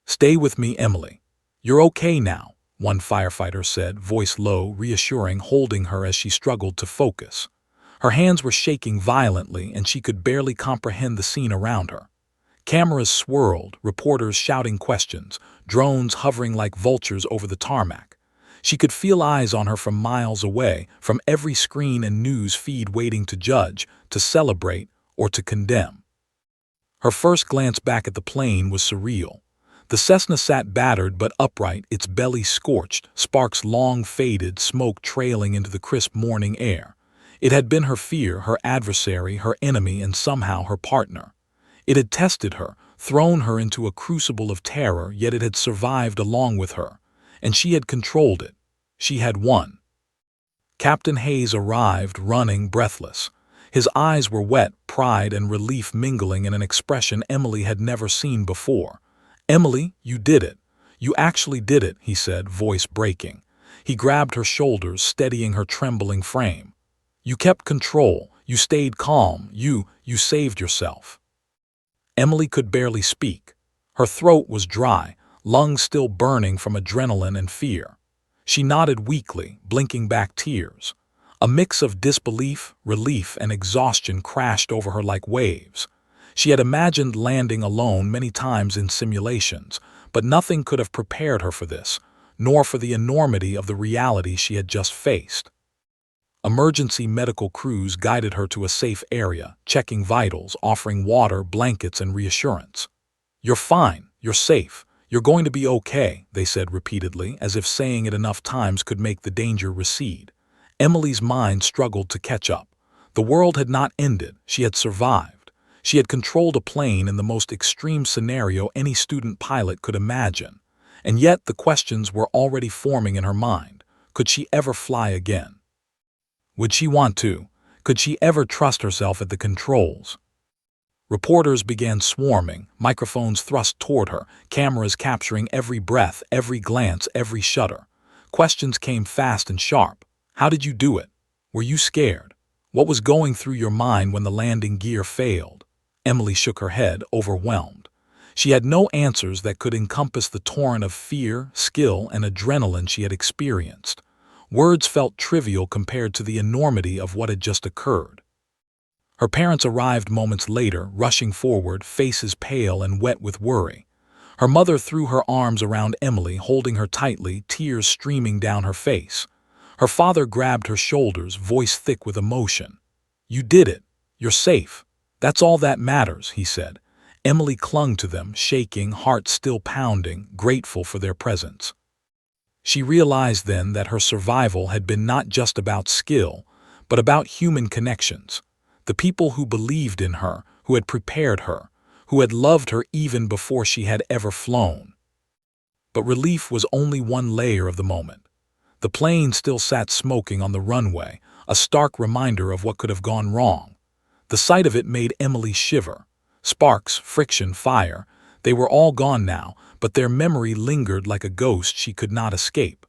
"Stay with me, Emily. You're okay now," one firefighter said, voice low, reassuring, holding her as she struggled to focus. Her hands were shaking violently, and she could barely comprehend the scene around her. Cameras swirled, reporters shouting questions, drones hovering like vultures over the tarmac. She could feel eyes on her from miles away, from every screen and news feed waiting to judge, to celebrate, or to condemn. Her first glance back at the plane was surreal. The Cessna sat battered but upright, its belly scorched, sparks long faded, smoke trailing into the crisp morning air. It had been her fear, her adversary, her enemy, and somehow her partner. It had tested her, thrown her into a crucible of terror, yet it had survived along with her, and she had controlled it. She had won. Captain Hayes arrived, running, breathless. His eyes were wet, pride and relief mingling in an expression Emily had never seen before. "Emily, you did it. You actually did it," he said, voice breaking. He grabbed her shoulders, steadying her trembling frame. "You kept control. You stayed calm. You saved yourself." Emily could barely speak. Her throat was dry, lungs still burning from adrenaline and fear. She nodded weakly, blinking back tears. A mix of disbelief, relief, and exhaustion crashed over her like waves. She had imagined landing alone many times in simulations, but nothing could have prepared her for this, nor for the enormity of the reality she had just faced. Emergency medical crews guided her to a safe area, checking vitals, offering water, blankets, and reassurance. "You're fine. You're safe. You're going to be okay," they said repeatedly, as if saying it enough times could make the danger recede. Emily's mind struggled to catch up. The world had not ended. She had survived. She had controlled a plane in the most extreme scenario any student pilot could imagine. And yet the questions were already forming in her mind. Could she ever fly again? Would she want to? Could she ever trust herself at the controls? Reporters began swarming, microphones thrust toward her, cameras capturing every breath, every glance, every shudder. Questions came fast and sharp. How did you do it? Were you scared? What was going through your mind when the landing gear failed? Emily shook her head, overwhelmed. She had no answers that could encompass the torrent of fear, skill, and adrenaline she had experienced. Words felt trivial compared to the enormity of what had just occurred. Her parents arrived moments later, rushing forward, faces pale and wet with worry. Her mother threw her arms around Emily, holding her tightly, tears streaming down her face. Her father grabbed her shoulders, voice thick with emotion. "You did it. You're safe. That's all that matters," he said. Emily clung to them, shaking, heart still pounding, grateful for their presence. She realized then that her survival had been not just about skill, but about human connections. The people who believed in her, who had prepared her, who had loved her even before she had ever flown. But relief was only one layer of the moment. The plane still sat smoking on the runway, a stark reminder of what could have gone wrong. The sight of it made Emily shiver. Sparks, friction, fire, they were all gone now, but their memory lingered like a ghost she could not escape.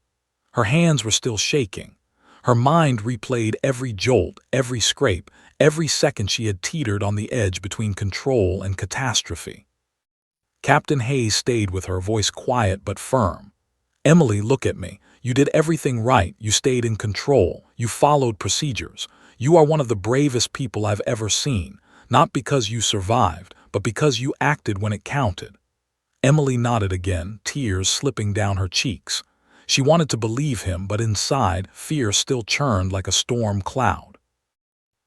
Her hands were still shaking. Her mind replayed every jolt, every scrape, every second she had teetered on the edge between control and catastrophe. Captain Hayes stayed with her, voice quiet but firm. "Emily, look at me. You did everything right. You stayed in control. You followed procedures. You are one of the bravest people I've ever seen, not because you survived, but because you acted when it counted." Emily nodded again, tears slipping down her cheeks. She wanted to believe him, but inside, fear still churned like a storm cloud.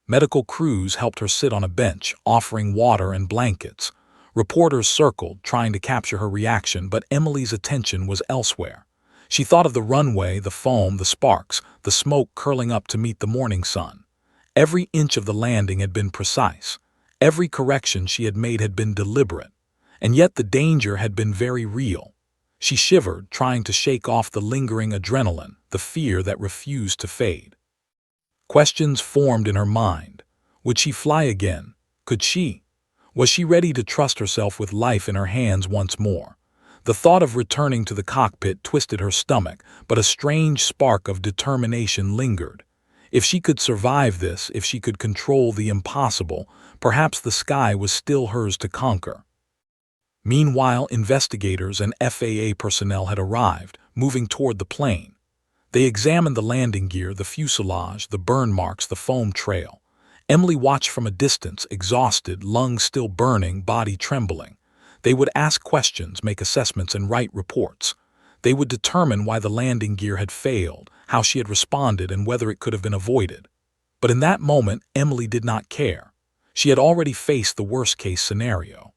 Medical crews helped her sit on a bench, offering water and blankets. Reporters circled, trying to capture her reaction, but Emily's attention was elsewhere. She thought of the runway, the foam, the sparks, the smoke curling up to meet the morning sun. Every inch of the landing had been precise. Every correction she had made had been deliberate. And yet the danger had been very real. She shivered, trying to shake off the lingering adrenaline, the fear that refused to fade. Questions formed in her mind. Would she fly again? Could she? Was she ready to trust herself with life in her hands once more? The thought of returning to the cockpit twisted her stomach, but a strange spark of determination lingered. If she could survive this, if she could control the impossible, perhaps the sky was still hers to conquer. Meanwhile, investigators and FAA personnel had arrived, moving toward the plane. They examined the landing gear, the fuselage, the burn marks, the foam trail. Emily watched from a distance, exhausted, lungs still burning, body trembling. They would ask questions, make assessments, and write reports. They would determine why the landing gear had failed, how she had responded, and whether it could have been avoided. But in that moment, Emily did not care. She had already faced the worst-case scenario.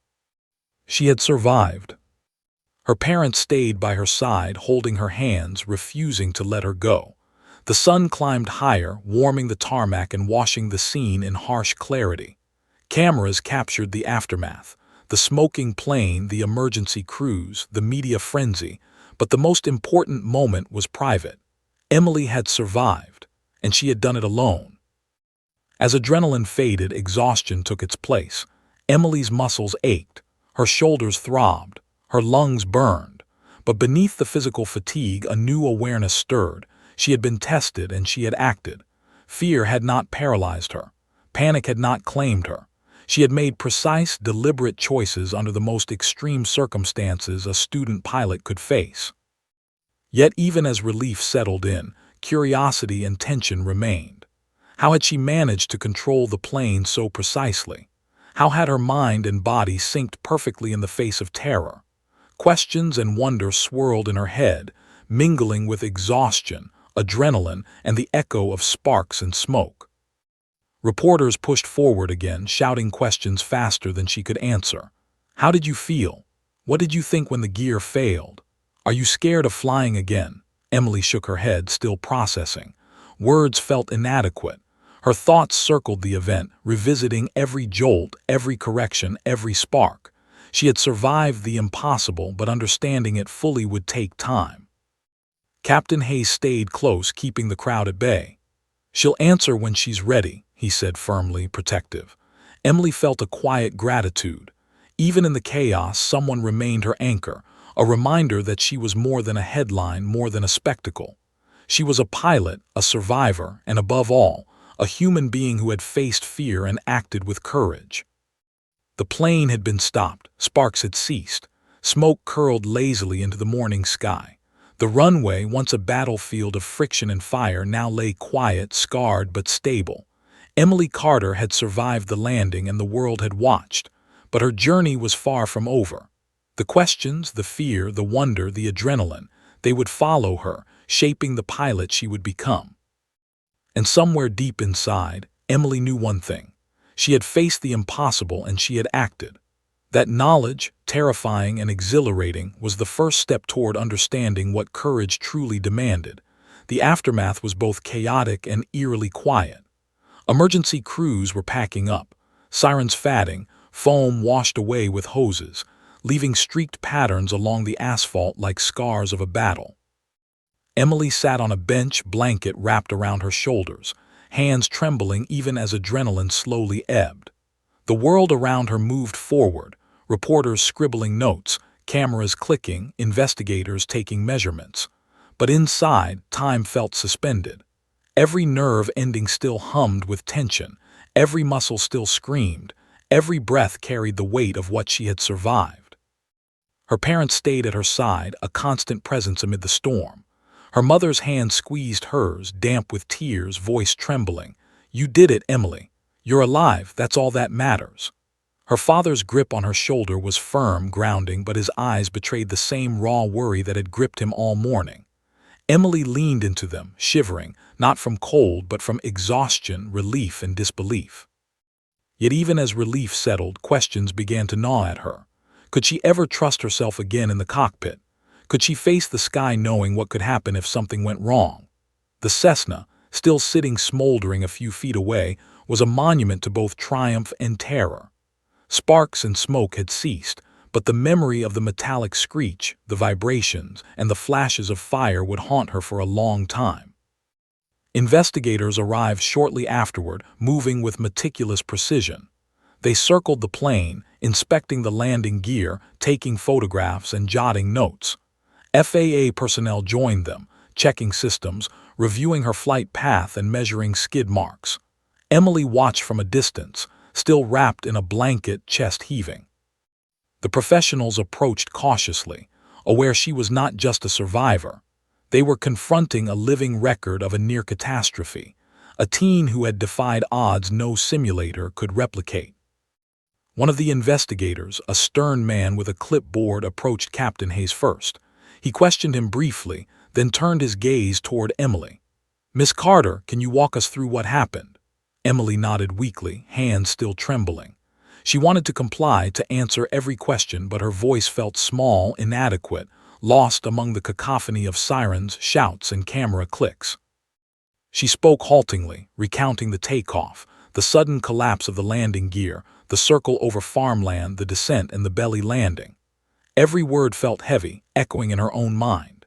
She had survived. Her parents stayed by her side, holding her hands, refusing to let her go. The sun climbed higher, warming the tarmac and washing the scene in harsh clarity. Cameras captured the aftermath. The smoking plane, the emergency cruise, the media frenzy, but the most important moment was private. Emily had survived, and she had done it alone. As adrenaline faded, exhaustion took its place. Emily's muscles ached, her shoulders throbbed, her lungs burned. But beneath the physical fatigue, a new awareness stirred. She had been tested and she had acted. Fear had not paralyzed her. Panic had not claimed her. She had made precise, deliberate choices under the most extreme circumstances a student pilot could face. Yet even as relief settled in, curiosity and tension remained. How had she managed to control the plane so precisely? How had her mind and body synced perfectly in the face of terror? Questions and wonder swirled in her head, mingling with exhaustion, adrenaline, and the echo of sparks and smoke. Reporters pushed forward again, shouting questions faster than she could answer. How did you feel? What did you think when the gear failed? Are you scared of flying again? Emily shook her head, still processing. Words felt inadequate. Her thoughts circled the event, revisiting every jolt, every correction, every spark. She had survived the impossible, but understanding it fully would take time. Captain Hayes stayed close, keeping the crowd at bay. "She'll answer when she's ready," he said firmly, protective. Emily felt a quiet gratitude. Even in the chaos, someone remained her anchor, a reminder that she was more than a headline, more than a spectacle. She was a pilot, a survivor, and above all, a human being who had faced fear and acted with courage. The plane had been stopped, sparks had ceased, smoke curled lazily into the morning sky. The runway, once a battlefield of friction and fire, now lay quiet, scarred but stable. Emily Carter had survived the landing and the world had watched, but her journey was far from over. The questions, the fear, the wonder, the adrenaline, they would follow her, shaping the pilot she would become. And somewhere deep inside, Emily knew one thing. She had faced the impossible and she had acted. That knowledge, terrifying and exhilarating, was the first step toward understanding what courage truly demanded. The aftermath was both chaotic and eerily quiet. Emergency crews were packing up, sirens fatting, foam washed away with hoses, leaving streaked patterns along the asphalt like scars of a battle. Emily sat on a bench, blanket wrapped around her shoulders, hands trembling even as adrenaline slowly ebbed. The world around her moved forward, reporters scribbling notes, cameras clicking, investigators taking measurements. But inside, time felt suspended. Every nerve ending still hummed with tension, every muscle still screamed, every breath carried the weight of what she had survived. Her parents stayed at her side, a constant presence amid the storm. Her mother's hand squeezed hers, damp with tears, voice trembling. "You did it, Emily. You're alive, that's all that matters." Her father's grip on her shoulder was firm, grounding, but his eyes betrayed the same raw worry that had gripped him all morning. Emily leaned into them, shivering, not from cold but from exhaustion, relief, and disbelief. Yet even as relief settled, questions began to gnaw at her. Could she ever trust herself again in the cockpit? Could she face the sky knowing what could happen if something went wrong? The Cessna, still sitting smoldering a few feet away, was a monument to both triumph and terror. Sparks and smoke had ceased, but the memory of the metallic screech, the vibrations, and the flashes of fire would haunt her for a long time. Investigators arrived shortly afterward, moving with meticulous precision. They circled the plane, inspecting the landing gear, taking photographs and jotting notes. FAA personnel joined them, checking systems, reviewing her flight path and measuring skid marks. Emily watched from a distance, still wrapped in a blanket, chest heaving. The professionals approached cautiously, aware she was not just a survivor. They were confronting a living record of a near catastrophe, a teen who had defied odds no simulator could replicate. One of the investigators, a stern man with a clipboard, approached Captain Hayes first. He questioned him briefly, then turned his gaze toward Emily. "Miss Carter, can you walk us through what happened?" Emily nodded weakly, hands still trembling. She wanted to comply, to answer every question, but her voice felt small, inadequate, lost among the cacophony of sirens, shouts, and camera clicks. She spoke haltingly, recounting the takeoff, the sudden collapse of the landing gear, the circle over farmland, the descent, and the belly landing. Every word felt heavy, echoing in her own mind.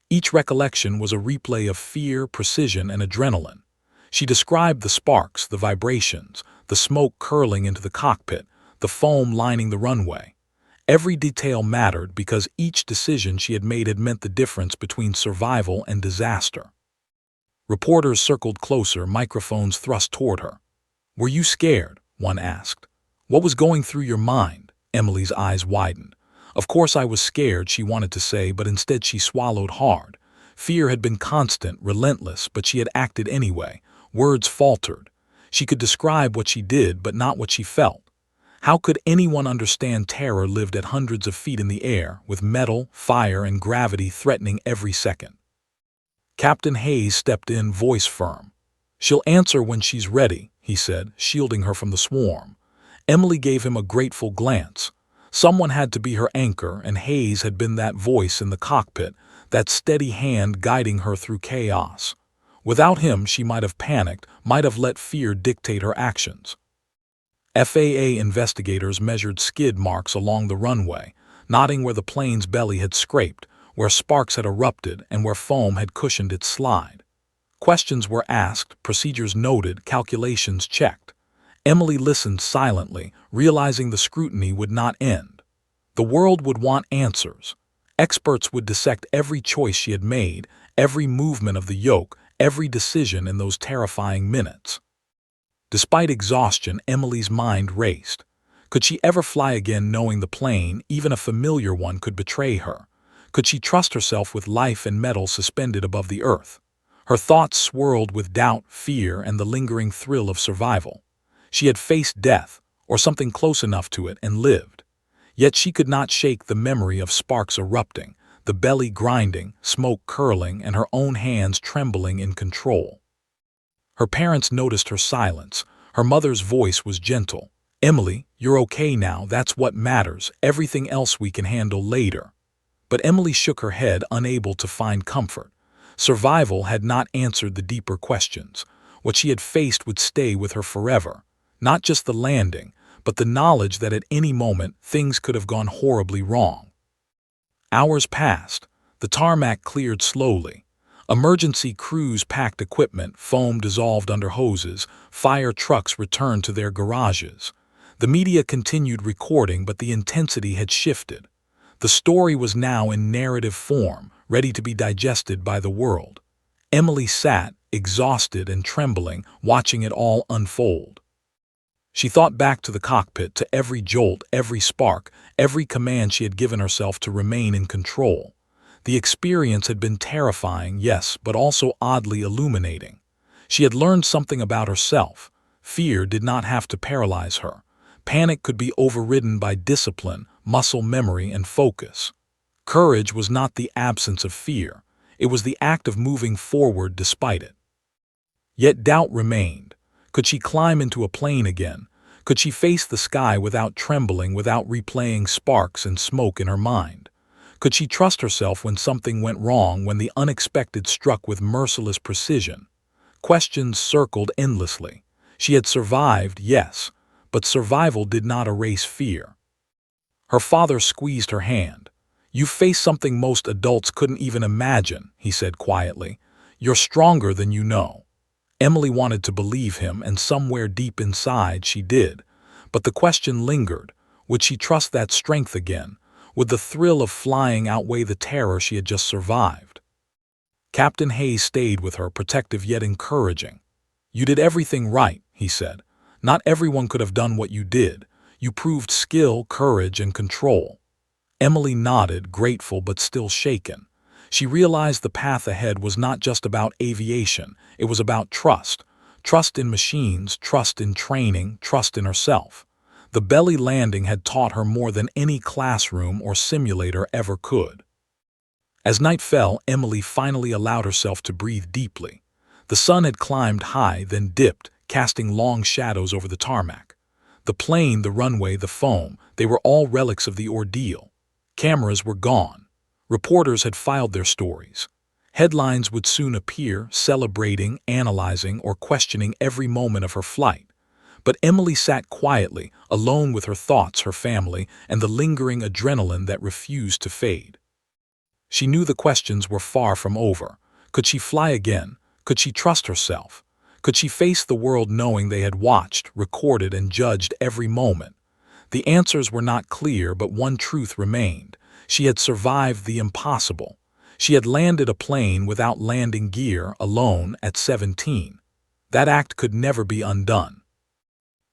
Each recollection was a replay of fear, precision, and adrenaline. She described the sparks, the vibrations, the smoke curling into the cockpit, the foam lining the runway. Every detail mattered because each decision she had made had meant the difference between survival and disaster. Reporters circled closer, microphones thrust toward her. "Were you scared?" one asked. "What was going through your mind?" Emily's eyes widened. Of course I was scared, she wanted to say, but instead she swallowed hard. Fear had been constant, relentless, but she had acted anyway. Words faltered. She could describe what she did, but not what she felt. How could anyone understand terror lived at hundreds of feet in the air, with metal, fire, and gravity threatening every second? Captain Hayes stepped in, voice firm. "She'll answer when she's ready," he said, shielding her from the swarm. Emily gave him a grateful glance. Someone had to be her anchor, and Hayes had been that voice in the cockpit, that steady hand guiding her through chaos. Without him, she might have panicked, might have let fear dictate her actions. FAA investigators measured skid marks along the runway, noting where the plane's belly had scraped, where sparks had erupted, and where foam had cushioned its slide. Questions were asked, procedures noted, calculations checked. Emily listened silently, realizing the scrutiny would not end. The world would want answers. Experts would dissect every choice she had made, every movement of the yoke, every decision in those terrifying minutes. Despite exhaustion, Emily's mind raced. Could she ever fly again knowing the plane, even a familiar one, could betray her? Could she trust herself with life and metal suspended above the earth? Her thoughts swirled with doubt, fear, and the lingering thrill of survival. She had faced death, or something close enough to it, and lived. Yet she could not shake the memory of sparks erupting, the belly grinding, smoke curling, and her own hands trembling in control. Her parents noticed her silence. Her mother's voice was gentle. "Emily, you're okay now, that's what matters. Everything else we can handle later." But Emily shook her head, unable to find comfort. Survival had not answered the deeper questions. What she had faced would stay with her forever. Not just the landing, but the knowledge that at any moment things could have gone horribly wrong. Hours passed. The tarmac cleared slowly. Emergency crews packed equipment, foam dissolved under hoses, fire trucks returned to their garages. The media continued recording, but the intensity had shifted. The story was now in narrative form, ready to be digested by the world. Emily sat, exhausted and trembling, watching it all unfold. She thought back to the cockpit, to every jolt, every spark, every command she had given herself to remain in control. The experience had been terrifying, yes, but also oddly illuminating. She had learned something about herself. Fear did not have to paralyze her. Panic could be overridden by discipline, muscle memory, and focus. Courage was not the absence of fear. It was the act of moving forward despite it. Yet doubt remained. Could she climb into a plane again? Could she face the sky without trembling, without replaying sparks and smoke in her mind? Could she trust herself when something went wrong, when the unexpected struck with merciless precision? Questions circled endlessly. She had survived, yes, but survival did not erase fear. Her father squeezed her hand. "You face something most adults couldn't even imagine," he said quietly. "You're stronger than you know." Emily wanted to believe him, and somewhere deep inside she did. But the question lingered. Would she trust that strength again? Would the thrill of flying outweigh the terror she had just survived? Captain Hayes stayed with her, protective yet encouraging. "You did everything right," he said. "Not everyone could have done what you did. You proved skill, courage, and control." Emily nodded, grateful but still shaken. She realized the path ahead was not just about aviation, it was about trust. Trust in machines, trust in training, trust in herself. The belly landing had taught her more than any classroom or simulator ever could. As night fell, Emily finally allowed herself to breathe deeply. The sun had climbed high, then dipped, casting long shadows over the tarmac. The plane, the runway, the foam, they were all relics of the ordeal. Cameras were gone. Reporters had filed their stories. Headlines would soon appear, celebrating, analyzing, or questioning every moment of her flight. But Emily sat quietly, alone with her thoughts, her family, and the lingering adrenaline that refused to fade. She knew the questions were far from over. Could she fly again? Could she trust herself? Could she face the world knowing they had watched, recorded, and judged every moment? The answers were not clear, but one truth remained. She had survived the impossible. She had landed a plane without landing gear, alone, at 17. That act could never be undone.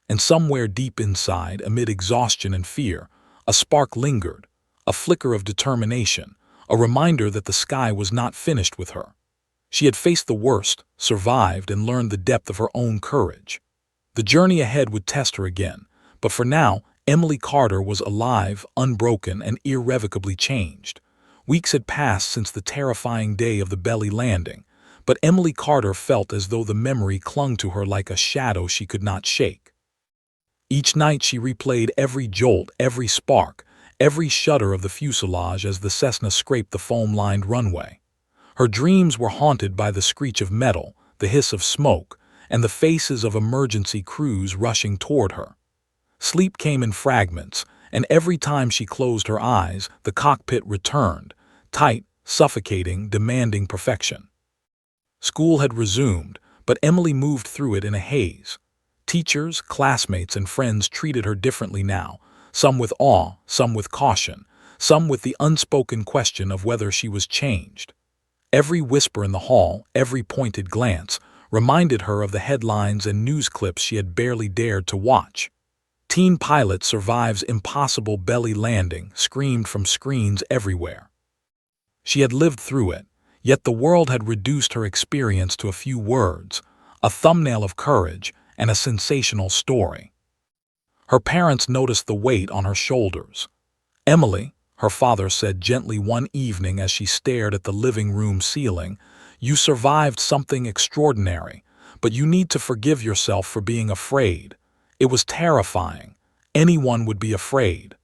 And somewhere deep inside, amid exhaustion and fear, a spark lingered, a flicker of determination, a reminder that the sky was not finished with her. She had faced the worst, survived, and learned the depth of her own courage. The journey ahead would test her again, but for now, Emily Carter was alive, unbroken, and irrevocably changed. Weeks had passed since the terrifying day of the belly landing, but Emily Carter felt as though the memory clung to her like a shadow she could not shake. Each night she replayed every jolt, every spark, every shudder of the fuselage as the Cessna scraped the foam-lined runway. Her dreams were haunted by the screech of metal, the hiss of smoke, and the faces of emergency crews rushing toward her. Sleep came in fragments, and every time she closed her eyes, the cockpit returned, tight, suffocating, demanding perfection. School had resumed, but Emily moved through it in a haze. Teachers, classmates, and friends treated her differently now, some with awe, some with caution, some with the unspoken question of whether she was changed. Every whisper in the hall, every pointed glance, reminded her of the headlines and news clips she had barely dared to watch. Teen pilot survives impossible belly landing, screamed from screens everywhere. She had lived through it, yet the world had reduced her experience to a few words, a thumbnail of courage, and a sensational story. Her parents noticed the weight on her shoulders. "Emily," her father said gently one evening as she stared at the living room ceiling, "you survived something extraordinary, but you need to forgive yourself for being afraid. It was terrifying. Anyone would be afraid."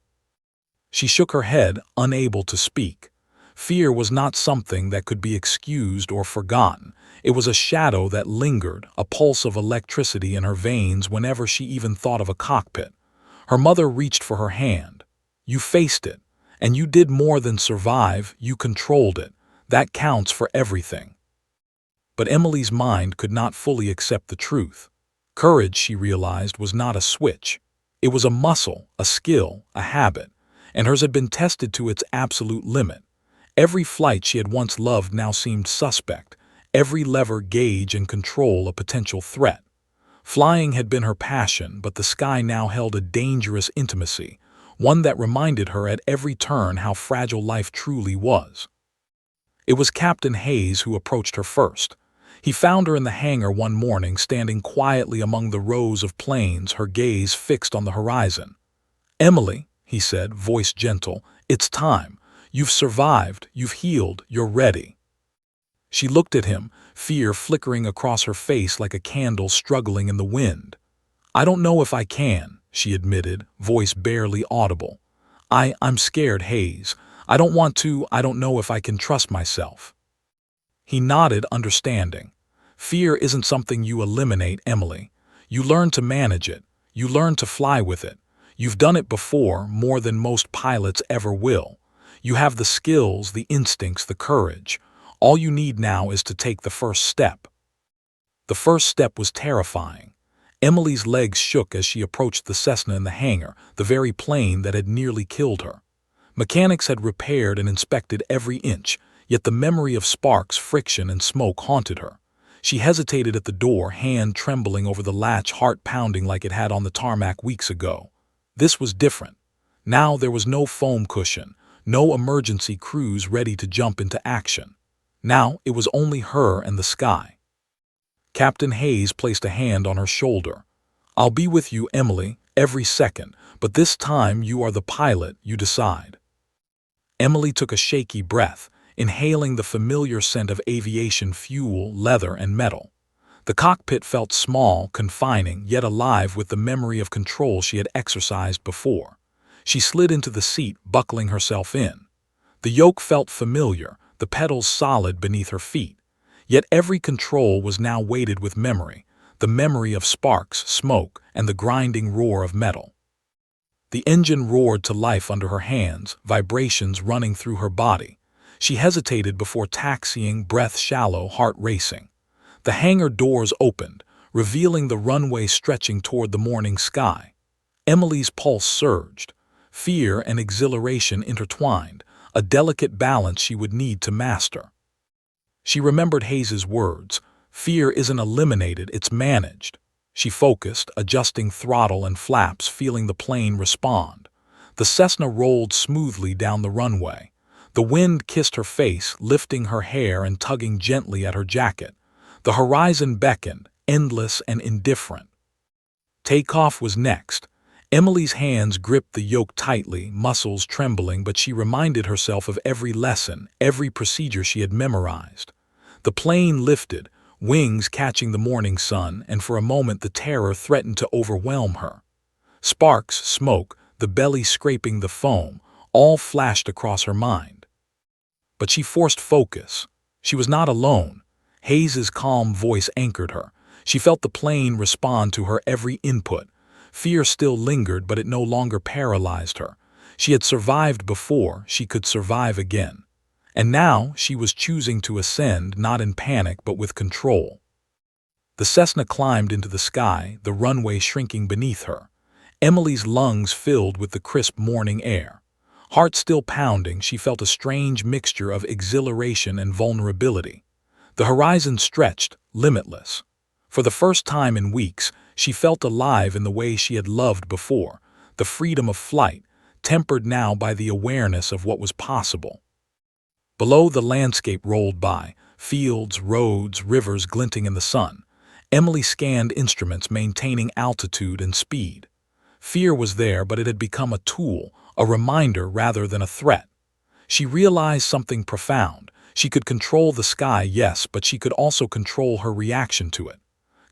She shook her head, unable to speak. Fear was not something that could be excused or forgotten. It was a shadow that lingered, a pulse of electricity in her veins whenever she even thought of a cockpit. Her mother reached for her hand. "You faced it, and you did more than survive, you controlled it. That counts for everything." But Emily's mind could not fully accept the truth. Courage, she realized, was not a switch. It was a muscle, a skill, a habit, and hers had been tested to its absolute limit. Every flight she had once loved now seemed suspect, every lever, gauge, and control a potential threat. Flying had been her passion, but the sky now held a dangerous intimacy, one that reminded her at every turn how fragile life truly was. It was Captain Hayes who approached her first. He found her in the hangar one morning, standing quietly among the rows of planes, her gaze fixed on the horizon. "Emily," he said, voice gentle, "it's time. You've survived, you've healed, you're ready." She looked at him, fear flickering across her face like a candle struggling in the wind. "I don't know if I can," she admitted, voice barely audible. I'm scared, Hayes. I don't want to, I don't know if I can trust myself." He nodded, understanding. "Fear isn't something you eliminate, Emily. You learn to manage it. You learn to fly with it. You've done it before, more than most pilots ever will. You have the skills, the instincts, the courage. All you need now is to take the first step." The first step was terrifying. Emily's legs shook as she approached the Cessna in the hangar, the very plane that had nearly killed her. Mechanics had repaired and inspected every inch, yet the memory of sparks, friction, and smoke haunted her. She hesitated at the door, hand trembling over the latch, heart pounding like it had on the tarmac weeks ago. This was different. Now there was no foam cushion, no emergency crews ready to jump into action. Now it was only her and the sky. Captain Hayes placed a hand on her shoulder. "I'll be with you, Emily, every second, but this time you are the pilot, you decide." Emily took a shaky breath, inhaling the familiar scent of aviation fuel, leather, and metal. The cockpit felt small, confining, yet alive with the memory of control she had exercised before. She slid into the seat, buckling herself in. The yoke felt familiar, the pedals solid beneath her feet. Yet every control was now weighted with memory, the the memory of sparks, smoke, and the grinding roar of metal. The engine roared to life under her hands, vibrations running through her body. She hesitated before taxiing, breath shallow, heart racing. The hangar doors opened, revealing the runway stretching toward the morning sky. Emily's pulse surged. Fear and exhilaration intertwined, a delicate balance she would need to master. She remembered Hayes's words, "Fear isn't eliminated, it's managed." She focused, adjusting throttle and flaps, feeling the plane respond. The Cessna rolled smoothly down the runway. The wind kissed her face, lifting her hair and tugging gently at her jacket. The horizon beckoned, endless and indifferent. Takeoff was next. Emily's hands gripped the yoke tightly, muscles trembling, but she reminded herself of every lesson, every procedure she had memorized. The plane lifted, wings catching the morning sun, and for a moment the terror threatened to overwhelm her. Sparks, smoke, the belly scraping the foam, all flashed across her mind. But she forced focus. She was not alone. Hayes's calm voice anchored her. She felt the plane respond to her every input. Fear still lingered, but it no longer paralyzed her. She had survived before, she could survive again. And now she was choosing to ascend, not in panic, but with control. The Cessna climbed into the sky, the runway shrinking beneath her. Emily's lungs filled with the crisp morning air. Heart still pounding, she felt a strange mixture of exhilaration and vulnerability. The horizon stretched, limitless. For the first time in weeks, she felt alive in the way she had loved before, the freedom of flight, tempered now by the awareness of what was possible. Below, the landscape rolled by, fields, roads, rivers glinting in the sun. Emily scanned instruments, maintaining altitude and speed. Fear was there, but it had become a tool, a reminder rather than a threat. She realized something profound. She could control the sky, yes, but she could also control her reaction to it.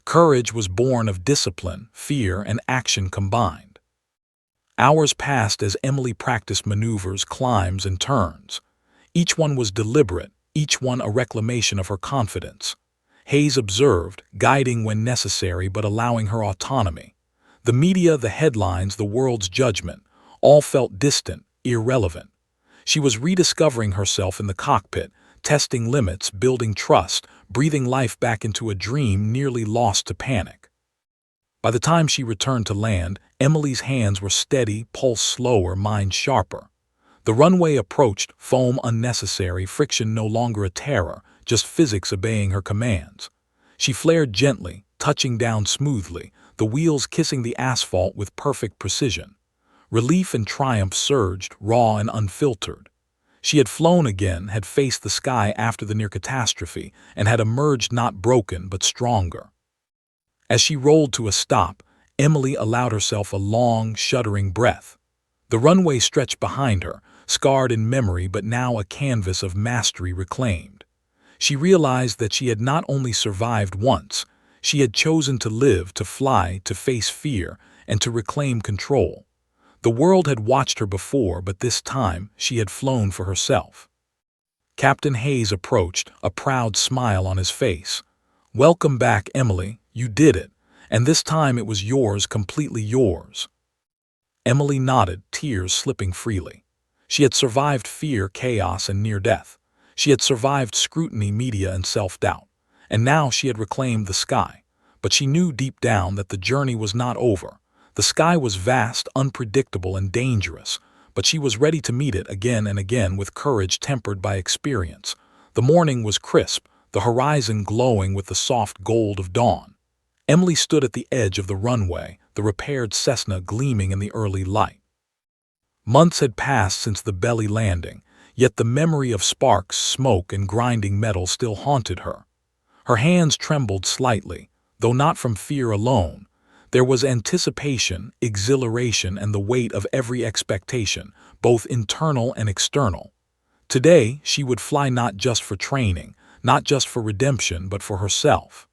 Courage was born of discipline, fear, and action combined. Hours passed as Emily practiced maneuvers, climbs, and turns. Each one was deliberate, each one a reclamation of her confidence. Hayes observed, guiding when necessary but allowing her autonomy. The media, the headlines, the world's judgment, all felt distant, irrelevant. She was rediscovering herself in the cockpit, testing limits, building trust, breathing life back into a dream nearly lost to panic. By the time she returned to land, Emily's hands were steady, pulse slower, mind sharper. The runway approached, foam unnecessary, friction no longer a terror, just physics obeying her commands. She flared gently, touching down smoothly, the wheels kissing the asphalt with perfect precision. Relief and triumph surged, raw and unfiltered. She had flown again, had faced the sky after the near catastrophe, and had emerged not broken but stronger. As she rolled to a stop, Emily allowed herself a long, shuddering breath. The runway stretched behind her, scarred in memory but now a canvas of mastery reclaimed. She realized that she had not only survived once, she had chosen to live, to fly, to face fear, and to reclaim control. The world had watched her before, but this time she had flown for herself. Captain Hayes approached, a proud smile on his face. "Welcome back, Emily. You did it. And this time it was yours, completely yours." Emily nodded, tears slipping freely. She had survived fear, chaos, and near death. She had survived scrutiny, media, and self-doubt. And now she had reclaimed the sky. But she knew deep down that the journey was not over. The sky was vast, unpredictable, and dangerous, but she was ready to meet it again and again with courage tempered by experience. The morning was crisp, the horizon glowing with the soft gold of dawn. Emily stood at the edge of the runway, the repaired Cessna gleaming in the early light. Months had passed since the belly landing, yet the memory of sparks, smoke, and grinding metal still haunted her. Her hands trembled slightly, though not from fear alone. There was anticipation, exhilaration, and the weight of every expectation, both internal and external. Today, she would fly not just for training, not just for redemption, but for herself.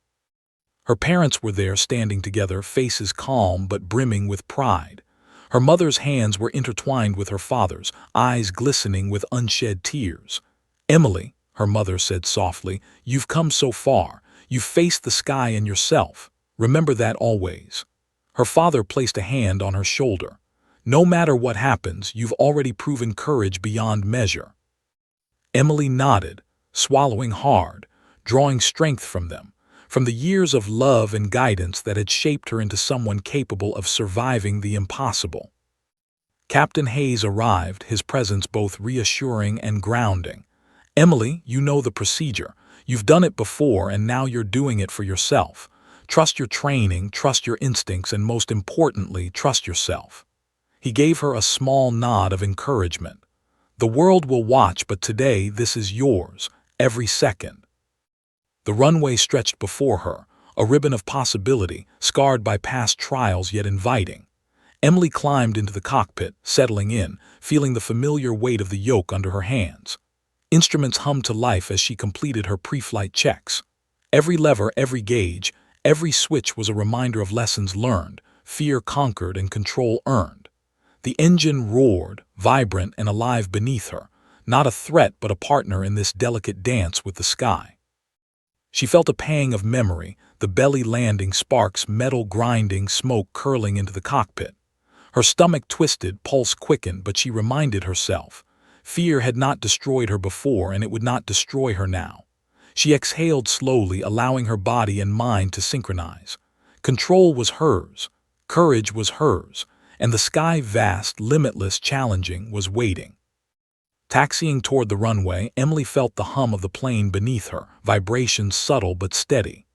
Her parents were there standing together, faces calm but brimming with pride. Her mother's hands were intertwined with her father's, eyes glistening with unshed tears. "Emily," her mother said softly, "you've come so far. You've faced the sky and yourself. Remember that always." Her father placed a hand on her shoulder. "No matter what happens, you've already proven courage beyond measure." Emily nodded, swallowing hard, drawing strength from them, from the years of love and guidance that had shaped her into someone capable of surviving the impossible. Captain Hayes arrived, his presence both reassuring and grounding. "Emily, you know the procedure. You've done it before, and now you're doing it for yourself. Trust your training, trust your instincts, and most importantly, trust yourself." He gave her a small nod of encouragement. "The world will watch, but today this is yours, every second." The runway stretched before her, a ribbon of possibility, scarred by past trials yet inviting. Emily climbed into the cockpit, settling in, feeling the familiar weight of the yoke under her hands. Instruments hummed to life as she completed her pre-flight checks. Every lever, every gauge, every switch was a reminder of lessons learned, fear conquered, and control earned. The engine roared, vibrant and alive beneath her, not a threat but a partner in this delicate dance with the sky. She felt a pang of memory, the belly landing, sparks, metal grinding, smoke curling into the cockpit. Her stomach twisted, pulse quickened, but she reminded herself. Fear had not destroyed her before, and it would not destroy her now. She exhaled slowly, allowing her body and mind to synchronize. Control was hers, courage was hers, and the sky, vast, limitless, challenging, was waiting. Taxiing toward the runway, Emily felt the hum of the plane beneath her, vibrations subtle but steady.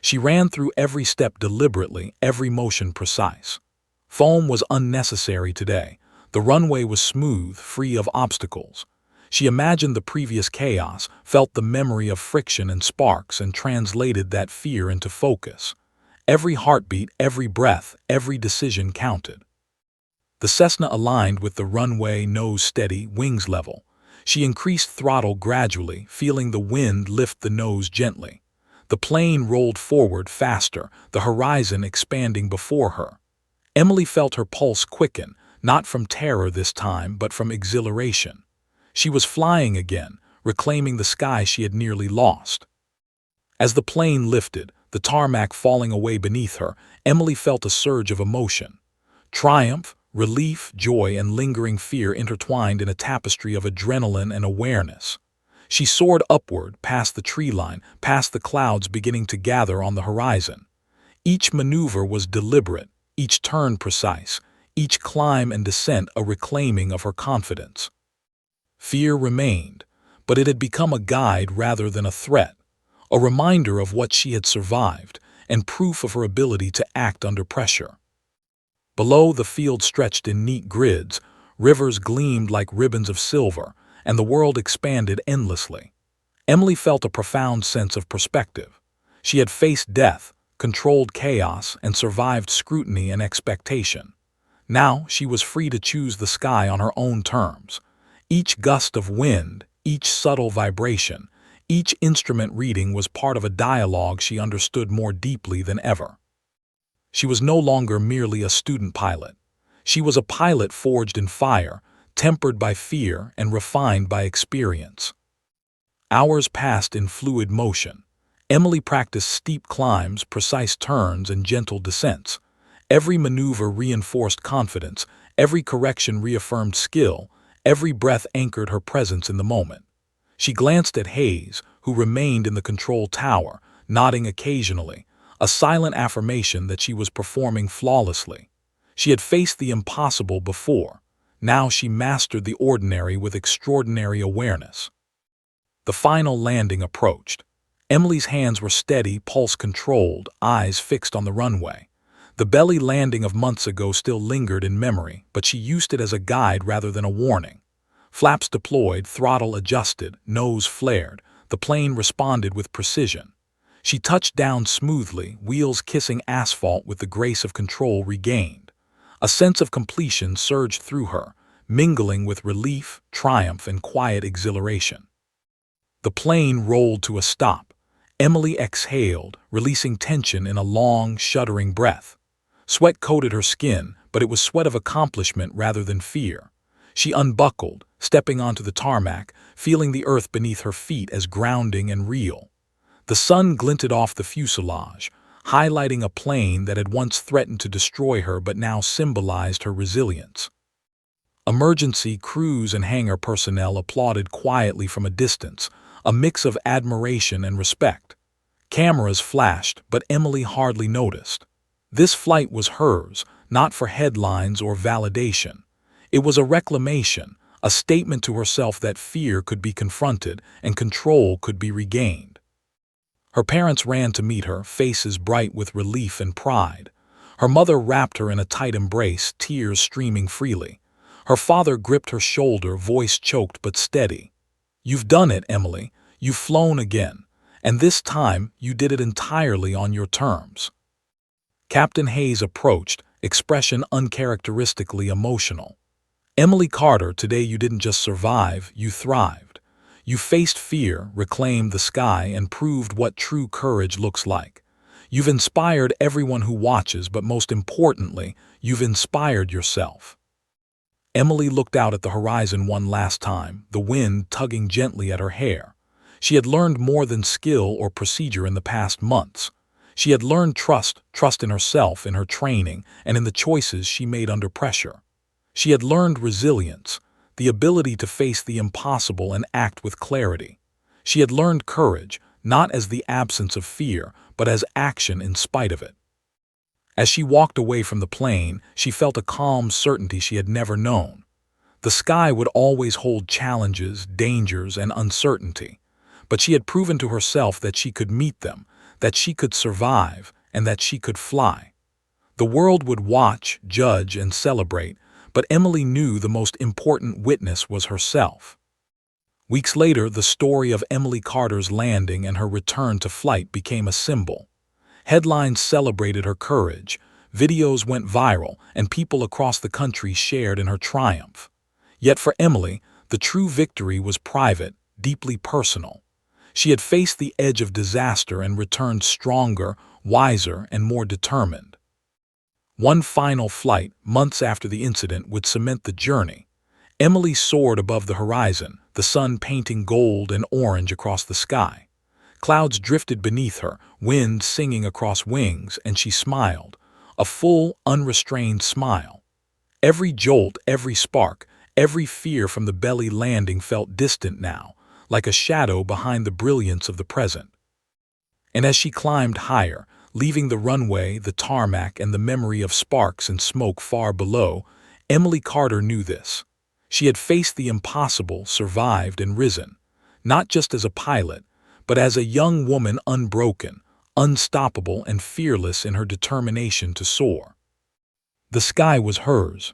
She ran through every step deliberately, every motion precise. Foam was unnecessary today. The runway was smooth, free of obstacles. She imagined the previous chaos, felt the memory of friction and sparks, and translated that fear into focus. Every heartbeat, every breath, every decision counted. The Cessna aligned with the runway, nose steady, wings level. She increased throttle gradually, feeling the wind lift the nose gently. The plane rolled forward faster, the horizon expanding before her. Emily felt her pulse quicken, not from terror this time, but from exhilaration. She was flying again, reclaiming the sky she had nearly lost. As the plane lifted, the tarmac falling away beneath her, Emily felt a surge of emotion. Triumph, relief, joy, and lingering fear intertwined in a tapestry of adrenaline and awareness. She soared upward, past the tree line, past the clouds beginning to gather on the horizon. Each maneuver was deliberate, each turn precise, each climb and descent a reclaiming of her confidence. Fear remained, but it had become a guide rather than a threat, a reminder of what she had survived, and proof of her ability to act under pressure. Below, the field stretched in neat grids, rivers gleamed like ribbons of silver, and the world expanded endlessly. Emily felt a profound sense of perspective. She had faced death, controlled chaos, and survived scrutiny and expectation. Now she was free to choose the sky on her own terms. Each gust of wind, each subtle vibration, each instrument reading was part of a dialogue she understood more deeply than ever. She was no longer merely a student pilot. She was a pilot forged in fire, tempered by fear and refined by experience. Hours passed in fluid motion. Emily practiced steep climbs, precise turns, and gentle descents. Every maneuver reinforced confidence, every correction reaffirmed skill, every breath anchored her presence in the moment. She glanced at Hayes, who remained in the control tower, nodding occasionally, a silent affirmation that she was performing flawlessly. She had faced the impossible before. Now she mastered the ordinary with extraordinary awareness. The final landing approached. Emily's hands were steady, pulse controlled, eyes fixed on the runway. The belly landing of months ago still lingered in memory, but she used it as a guide rather than a warning. Flaps deployed, throttle adjusted, nose flared. The plane responded with precision. She touched down smoothly, wheels kissing asphalt with the grace of control regained. A sense of completion surged through her, mingling with relief, triumph, and quiet exhilaration. The plane rolled to a stop. Emily exhaled, releasing tension in a long, shuddering breath. Sweat coated her skin, but it was sweat of accomplishment rather than fear. She unbuckled, stepping onto the tarmac, feeling the earth beneath her feet as grounding and real. The sun glinted off the fuselage, highlighting a plane that had once threatened to destroy her but now symbolized her resilience. Emergency crews and hangar personnel applauded quietly from a distance, a mix of admiration and respect. Cameras flashed, but Emily hardly noticed. This flight was hers, not for headlines or validation. It was a reclamation, a statement to herself that fear could be confronted and control could be regained. Her parents ran to meet her, faces bright with relief and pride. Her mother wrapped her in a tight embrace, tears streaming freely. Her father gripped her shoulder, voice choked but steady. "You've done it, Emily. You've flown again. And this time, you did it entirely on your terms." Captain Hayes approached, expression uncharacteristically emotional. "Emily Carter, today you didn't just survive, you thrived. You faced fear, reclaimed the sky, and proved what true courage looks like. You've inspired everyone who watches, but most importantly, you've inspired yourself." Emily looked out at the horizon one last time, the wind tugging gently at her hair. She had learned more than skill or procedure in the past months. She had learned trust in herself, in her training, and in the choices she made under pressure. She had learned resilience, the ability to face the impossible and act with clarity. She had learned courage, not as the absence of fear, but as action in spite of it. As she walked away from the plane, she felt a calm certainty she had never known. The sky would always hold challenges, dangers, and uncertainty, but she had proven to herself that she could meet them, that she could survive, and that she could fly. The world would watch, judge, and celebrate, but Emily knew the most important witness was herself. Weeks later, the story of Emily Carter's landing and her return to flight became a symbol. Headlines celebrated her courage, videos went viral, and people across the country shared in her triumph. Yet for Emily, the true victory was private, deeply personal. She had faced the edge of disaster and returned stronger, wiser, and more determined. One final flight, months after the incident, would cement the journey. Emily soared above the horizon, the sun painting gold and orange across the sky. Clouds drifted beneath her, wind singing across wings, and she smiled, a full, unrestrained smile. Every jolt, every spark, every fear from the belly landing felt distant now, like a shadow behind the brilliance of the present. And as she climbed higher, leaving the runway, the tarmac, and the memory of sparks and smoke far below, Emily Carter knew this. She had faced the impossible, survived, and risen, not just as a pilot, but as a young woman, unbroken, unstoppable, and fearless in her determination to soar. The sky was hers,